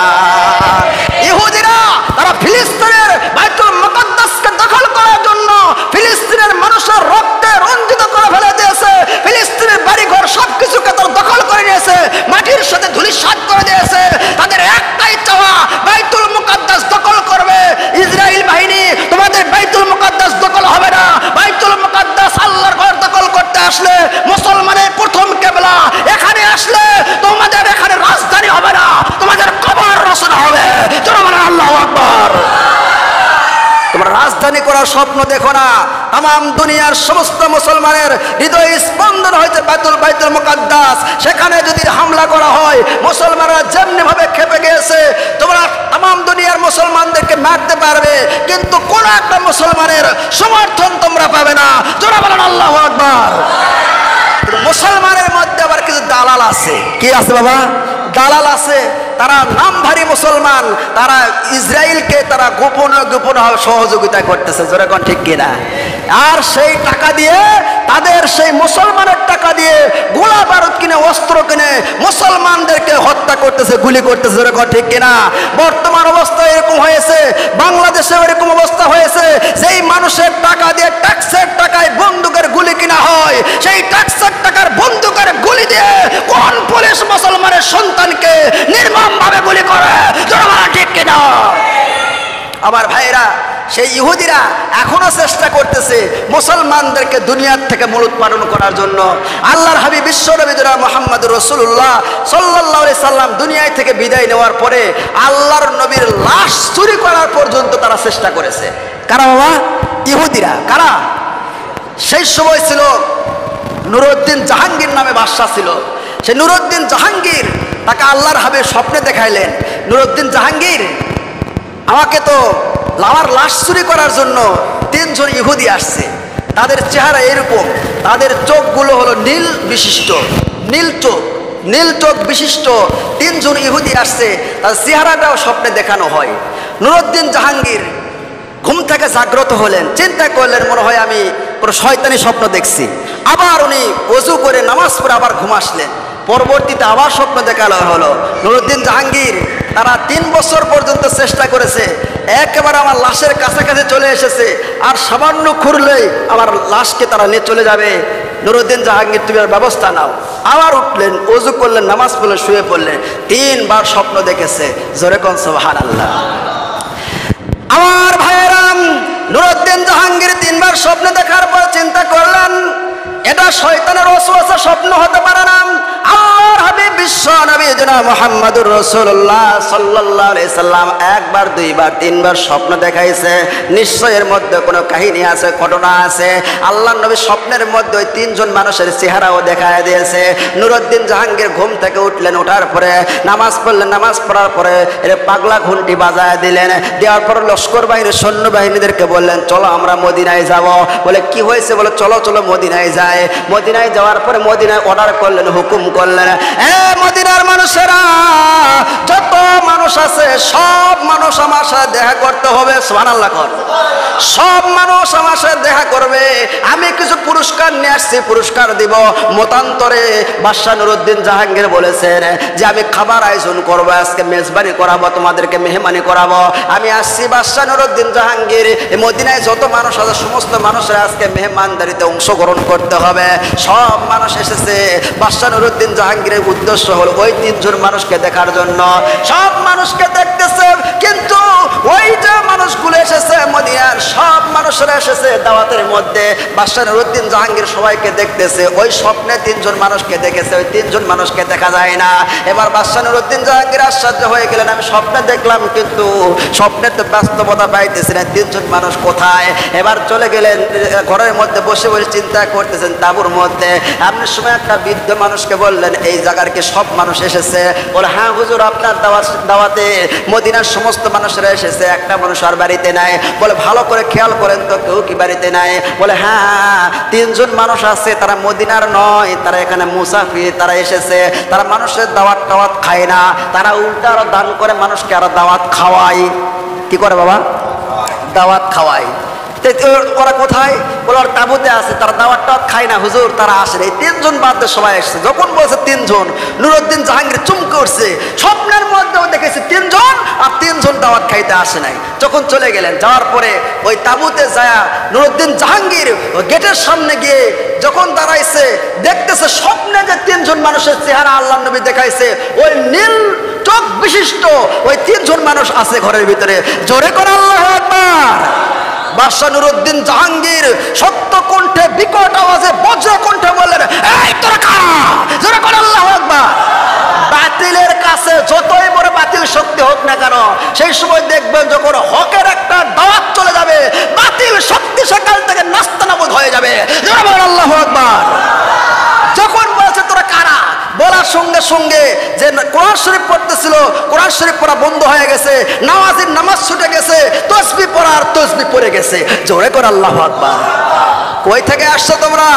ইহুদিরা তারা ফিলিস্তিনের বাইতুল মুকাদ্দাসকে দখল করার জন্য ফিলিস্তিনের মানুষের রক্তে রঞ্জিত করে ফেলে দিয়েছে, ফিলিস্তিনের বাড়িঘর সবকিছুকে তারা দখল করে নিয়েছে, মাটির সাথে ধূলিসাৎ করে দিয়েছে। তাদের একটাই চাওয়া, বাইতুল মুকাদ্দাস দখল করবে। ইসরায়েল বাহিনী, তোমাদের বাইতুল মুকাদ্দাস দখল হবে না। বাইতুল মুকাদ্দাস আল্লাহর ঘর দখল করতে আসলে মুসলমানের প্রথম কিবলা, এখানে আসলে তোমাদের এখানে রাজধানী হবে না, তোমাদের কবর রচনা হবে। আল্লাহু আকবার। তোমরা রাজধানী করার স্বপ্ন দেখো না। তাম দুনিয়ার সমস্ত মুসলমানের হৃদয় স্পন্দন হয়েছে বাইতুল মুকাদ্দাস। সেখানে যদি হামলা করা হয়, মুসলমানরা যেমনি ভাবে খেপে গিয়েছে, তোমরা তাম দুনিয়ার মুসলমানদেরকে মারতে পারবে, কিন্তু কোন একটা মুসলমানের সমর্থন তোমরা পাবে না। জোরে বলেন আল্লাহু আকবার। মুসলমানের মধ্যে আবার কিছু দালাল আছে। কি আছে বাবা? দালাল আছে। তারা নামধারী মুসলমান, তারা ইসরায়েলকে তারা গোপনে গোপনে সহযোগিতা করতেছে। জোরে কোন ঠিক কিনা? আর সেই টাকা দিয়ে, তাদের সেই মুসলমানের টাকা দিয়ে গোলা বারুদ কিনে, অস্ত্র কিনে মুসলমানদেরকে হত্যা করতেছে, গুলি করতেছে। জোরে কোন ঠিক কিনা? বর্তমান অবস্থা এরকম হয়েছে, বাংলাদেশে এরকম অবস্থা হয়েছে, যেই মানুষের টাকা দিয়ে, ট্যাক্সের টাকায় বন্দুকের গুলি কিনা হয়, সেই ট্যাক্সের টাকার বন্দুকের গুলি দিয়ে কোন পুলিশ মুসলমানের সন্তানকে নির্মম ভাবে গুলি করে? ঠিক কিনা? আমার ভাইরা, সেই ইহুদিরা এখনো চেষ্টা করতেছে মুসলমানদেরকে দুনিয়ার থেকে মূলোৎপাটন করার জন্য। আল্লাহর হাবিব বিশ্বনবী জনাব মুহাম্মদুর রাসূলুল্লাহ সাল্লাল্লাহু আলাইহি সাল্লাম দুনিয়ায় থেকে বিদায় নেওয়ার পরে আল্লাহর নবীর লাশ চুরি করার পর্যন্ত তারা চেষ্টা করেছে। কারা বাবা? ইহুদিরা। কারা? সেই সময় ছিল নুরউদ্দিন জাহাঙ্গীর নামে বাদশা ছিল। সেই নুরউদ্দিন জাহাঙ্গীর, তাকে আল্লাহর হাবিব স্বপ্নে দেখাইলেন, নুরউদ্দিন জাহাঙ্গীর, আমাকে তো আমার লাশ চুরি করার জন্য 3 জন ইহুদি আসছে। তাদের চেহারা এরকম, তাদের চোখগুলো হলো নীল বিশিষ্ট, নীল চোখ বিশিষ্ট 3 জন ইহুদি আসছে। তার চেহারাটাও স্বপ্নে দেখানো হয়। নুরউদ্দিন জাহাঙ্গীর ঘুম থেকে জাগ্রত হলেন, চিন্তা করলেন মনে হয় আমি কোনো শয়তানি স্বপ্ন দেখছি। আবার উনি ওযু করে নামাজ পড়ে আবার ঘুম আসলেন। পরবর্তীতে আবার স্বপ্ন দেখানো হলো। নুরউদ্দিন জাহাঙ্গীর তারা 3 বছর পর্যন্ত চেষ্টা করেছে, একেবারে আমার লাশের কাছাকাছি চলে এসেছে, আর সামান্য খুঁড়লেই আমার লাশকে তারা নিয়ে চলে যাবে। নুরউদ্দিন জাহাঙ্গীর, তুমি ব্যবস্থা নাও। আবার উঠলেন, ওযু করলেন, নামাজ পড়লেন, শুয়ে পড়লেন। 3 বার স্বপ্ন দেখেছে। জোরে কোন সুবহানাল্লাহ। আমার ভাইয়েরাম, নুরউদ্দিন জাহাঙ্গীর 3 বার স্বপ্ন দেখার পর চিন্তা করলেন এটা শয়তানের ওয়াসওয়াসা স্বপ্ন হতে পারে না। আল্লাহর হাবিব বিশ্বনবী জনাব মুহাম্মদুর রাসূলুল্লাহ সাল্লাল্লাহু আলাইহি সাল্লাম 1 বার 2 বার 3 বার স্বপ্ন দেখাইছে, নিশ্চয় এর মধ্যে কোনো কাহিনী আছে, ঘটনা আছে। আল্লাহর নবী স্বপ্নের মধ্যে ওই 3 জন মানুষের চেহারাও দেখায় দিয়েছে। নুরউদ্দিন জাহাঙ্গীর ঘুম থেকে উঠলেন, ওঠার পরে নামাজ পড়লেন, নামাজ পড়ার পরে এর পাগলা ঘন্টি বাজায় দিলেন। দেওয়ার পর লস্কর বাহিনীর সৈন্যবাহিনীদেরকে বললেন চলো আমরা মদিনায় যাব। বলে কি হয়েছে? বলে চলো চলো মদিনায় যাই। মদিনায় যাওয়ার পরে মদিনায় অর্ডার করলেন, হুকুম করলেন, এ মদিনার মানুষেরা, যত মানুষ আছে সব মানুষ আমার সাথে দেখা করতে হবে। সুবহানাল্লাহ। সব মানুষ আমার সাথে দেখা করবে। আমি কিছু পুরস্কার নিয়ে আসছি, পুরস্কার দিব। মতান্তরে বাদশা নুরউদ্দিন জাহাঙ্গীর বলেছেন যে আমি খাবার আয়োজন করবো, আজকে মেজবানি করাবো, তোমাদেরকে মেহমানি করাবো। আমি আসছি বাদশা নুরউদ্দিন জাহাঙ্গীর, মদিনায় যত মানুষ আছে সমস্ত মানুষের আজকে মেহমানদারিতে অংশগ্রহণ করতে হবে। সব মানুষ এসেছে। বাদশা নুরউদ্দিন জাহাঙ্গীরের উদ্দেশ্য হলো ওই 3 জন মানুষকে দেখার জন্য। সব মানুষকে দেখতেছে, কিন্তু ওই যে মানুষগুলো এসেছে মদিনার সব মানুষরা এসেছে দাওয়াতের মধ্যে বাদশাহ নুরউদ্দিন জাহাঙ্গীর সবাইকে দেখতেছে, ওই স্বপ্নে তিনজন মানুষকে দেখেছে, ওই তিনজন মানুষকে দেখা যায় না। এবার বাদশাহ নুরউদ্দিন জাহাঙ্গীর আশ্চর্য হয়ে গেলেন, আমি স্বপ্নে দেখলাম কিন্তু স্বপ্নের তো বাস্তবতা পাইতেছি না, তিনজন মানুষ কোথায়? এবার চলে গেলেন ঘরের মধ্যে বসে বসে চিন্তা করতেছেন তাঁবুর মধ্যে। এমন সময় একটা বৃদ্ধ মানুষকে বললেন, এই জায়গার কি সব মানুষ এসেছে? বলে, হ্যাঁ হুজুর, আপনার দাওয়াতে মদিনার সমস্ত মানুষেরা এসেছে, একটা মানুষ আর বাড়িতে নাই। বলে, ভালো করে খেয়াল করেন তো, কেউ কি বাড়িতে নাই? বলে, হ্যাঁ, তিনজন মানুষ আছে, তারা মদিনার নয়, তারা এখানে মুসাফির, তারা এসেছে, তারা মানুষের দাওয়াত টাওয়াত খায় না, তারা উল্টা আরো দান করে মানুষকে আরো দাওয়াত খাওয়ায়। কি করে বাবা? দাওয়াত খাওয়ায়। ওরা কোথায়? বলে, ওর তাঁবুতে আছে, তারা দাওয়াত টাওয়াত খায় না হুজুর, তারা আসে না। এই তিনজন বাদ দিয়ে সবাই এসছে। যখন বলছে তিনজন, নুরউদ্দিন জাহাঙ্গীর চমকে উঠছে। স্বপ্নের মধ্যেও দেখেছে তিনজন, আর তিনজন দাওয়াত খাইতে আসে নাই। যখন চলে গেলেন, যাওয়ার পরে ওই তাঁবুতে যায় নুরউদ্দিন জাহাঙ্গীর গেটের সামনে গিয়ে যখন দাঁড়াইছে, দেখতেছে স্বপ্নে যে তিনজন মানুষের চেহারা আল্লাহ নবী দেখাইছে, ওই নীল চোখ বিশিষ্ট ওই তিনজন মানুষ আছে ঘরের ভিতরে। জোরে করে আল্লাহু আকবার। বাদশাহ নুরউদ্দিন জাহাঙ্গীর সত্য কণ্ঠে, বিকট আওয়াজে, বজ্র কণ্ঠে বললেন, এই তোরা কারা? জোরে করে আল্লাহু আকবার। বাতিলের কাছে যতই বড় বাতিল শক্তি হোক না কেন, সেই সময় দেখবেন যখন হকের একটা দাওয়াত চলে যাবে, বাতিল শক্তি সেখান থেকে নাস্তানাবুদ হয়ে যাবে। জোরে বলেন আল্লাহু আকবার। যখন বলছে তোরা কারা, বলার সঙ্গে সঙ্গে যে কোরআন শরীফ পড়তেছিল, কোরআন শরীফ পড়া বন্ধ হয়ে গেছে, নামাজের নামাজ ছুটে গেছে, তসবিহ পড়ার তসবিহ পড়ে গেছে। জোরে করে আল্লাহু আকবার। কই থেকে আসছো তোমরা?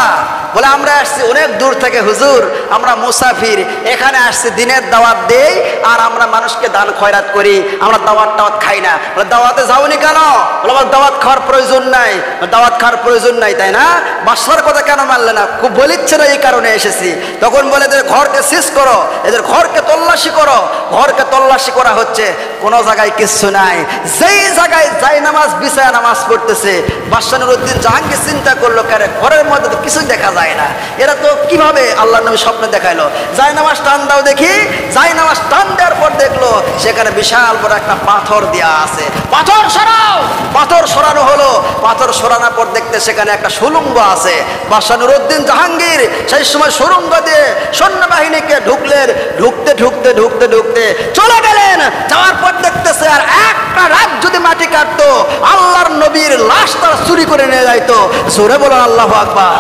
বলে, আমরা আসছি অনেক দূর থেকে হুজুর, আমরা মুসাফির, এখানে আসছি দিনের দাওয়াত দেই, আর আমরা মানুষকে দান খয়রাত করি, আমরা দাওয়াত টাওয়াত খাই না। বলে, দাওয়াতে যাওনি কেন? বলে, আমার দাওয়াত খাওয়ার প্রয়োজন নাই। দাওয়াত খাওয়ার প্রয়োজন নাই তাই না? বাদশার কথা কেন মানলে না? খুব বলিচ্ছে না, এই কারণে এসেছি। তখন বলে, এদের ঘরকে সিজ করো, এদের ঘরকে তল্লাশি করো। ঘরকে তল্লাশি করা হচ্ছে, কোনো জায়গায় কিচ্ছু নাই। যেই জায়গায় যাই নামাজ বিছায়া নামাজ পড়তেছে, বাদশাহ নুরউদ্দিন জাহাঙ্গীর চিন্তা করলো, কারে ঘরের মধ্যে তো কিছুই দেখা যায় না, এরা তো কিভাবে আল্লাহ নবী স্বপ্নে দেখাইলো? যাই নামাজ টান দাও দেখি। যাই নামাজ টান দেওয়ার পর দেখলো সেখানে বিশাল বড় একটা পাথর দেওয়া আছে। পাথর সরাও। পাথর সরানো হলো। পাথর সরানোর পর দেখতে সেখানে একটা সুড়ঙ্গ আছে। বাদশাহ নুরউদ্দিন জাহাঙ্গীর সেই সময় সুড়ঙ্গ দিয়ে সৈন্যবাহিনীকে ঢুকলেন। ঢুকতে ঢুকতে ঢুকতে ঢুকতে চলে গেলেন। যাওয়ার পর দেখতেছে আর একটা রাত যদি মাটি কাটতো, আল্লাহর নবীর লাশ তারা চুরি করে নিয়ে যাইতো। জোরে বলো আল্লাহু আকবার।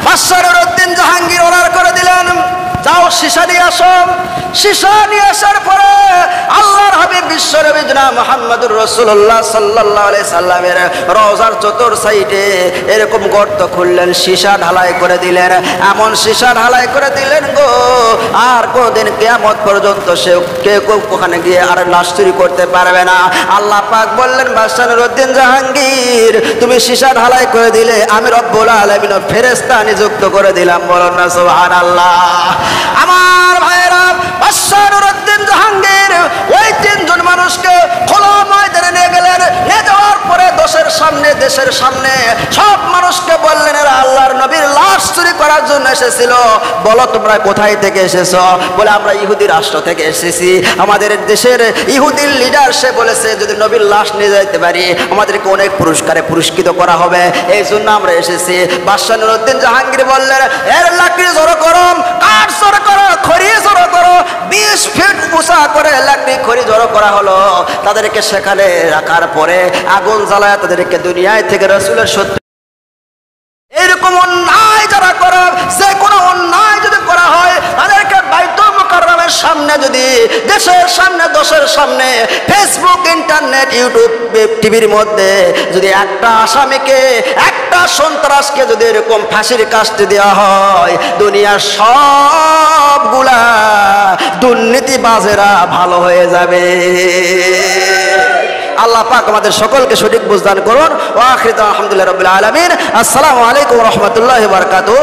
বাদশাহ নুরউদ্দিন জাহাঙ্গীর অর্ডার করে দিলেন, যাও সীসা নিয়ে আসো। সীসা নিয়ে আসার পরে আল্লাহর হাবিব বিশ্বনবী জনাব মুহাম্মদুর রাসূলুল্লাহ সাল্লাল্লাহু আলাইহি সাল্লামের রওজার চতুর সাইডে এরকম গর্ত খুললেন, সীসা ঢালাই করে দিলেন। এমন সীসা ঢালাই করে দিলেন গো, আর কোনদিন কিয়ামত পর্যন্ত সে কেউ ওখানে গিয়ে আর লাশ চুরি করতে পারবে না। আল্লাহ পাক বললেন, বাদশাহ নুরউদ্দিন জাহাঙ্গীর, তুমি সীসা ঢালাই করে দিলে, আমি রব্বুল আলামিন ফেরেশতা নিযুক্ত করে দিলাম। বলুন না সুবহানাল্লাহ। আমার ভাইরা, বাদশাহ নুরউদ্দিন জাহাঙ্গীর ওই তিনজন মানুষকে খোলা ময়দানে নিয়ে গেলেন। নিয়ে যাওয়ার পরে দেশের সামনে সব মানুষকে বললেন, এরা আল্লাহর নবীর লাশ চুরি করার জন্য এসেছিল। বলো তোমরা কোথায় থেকে এসেছো? বলে, আমরা ইহুদি রাষ্ট্র থেকে এসেছি। আমাদের দেশের ইহুদির লিডার সে বলেছে যদি নবীর লাশ নিয়ে যাইতে পারি আমাদেরকে অনেক পুরস্কারে পুরস্কৃত করা হবে, এই জন্য আমরা এসেছি। বাদশাহ নুরউদ্দিন জাহাঙ্গীর বললেন, এর লাকড়ি জড়ো করো, কাঠ জড়ো করো, খড়ি জড়ো করো। 20 ফিট উঁচা করে লাকড়ি খড়ি জড়ো করা হলো। তাদেরকে সেখানে রাখার পরে আগুন জ্বালায় তাদেরকে দুনিয়ায় থেকে রাসূলের সত্য এরকম অন্যায় যারা করে, যে কোনো অন্যায় যদি করা হয় তাদেরকে বাইতুল মুকাররমের সামনে, যদি দেশের সামনে, দশের সামনে, ফেসবুক, ইন্টারনেট, ইউটিউব, টিভির মধ্যে যদি একটা আসামিকে, একটা সন্ত্রাসকে যদি এরকম ফাঁসির কাস্টে দেওয়া হয়, দুনিয়ার সবগুলা দুর্নীতিবাজেরা ভালো হয়ে যাবে। আল্লাহ পাক আমাদের সকলকে সঠিক বুঝদান করুন। ওয়া আখিরু আলহামদুলিল্লাহি রাব্বিল আলামিন। আসসালামু আলাইকুম ওয়া রাহমাতুল্লাহি ওয়া বারাকাতুহু।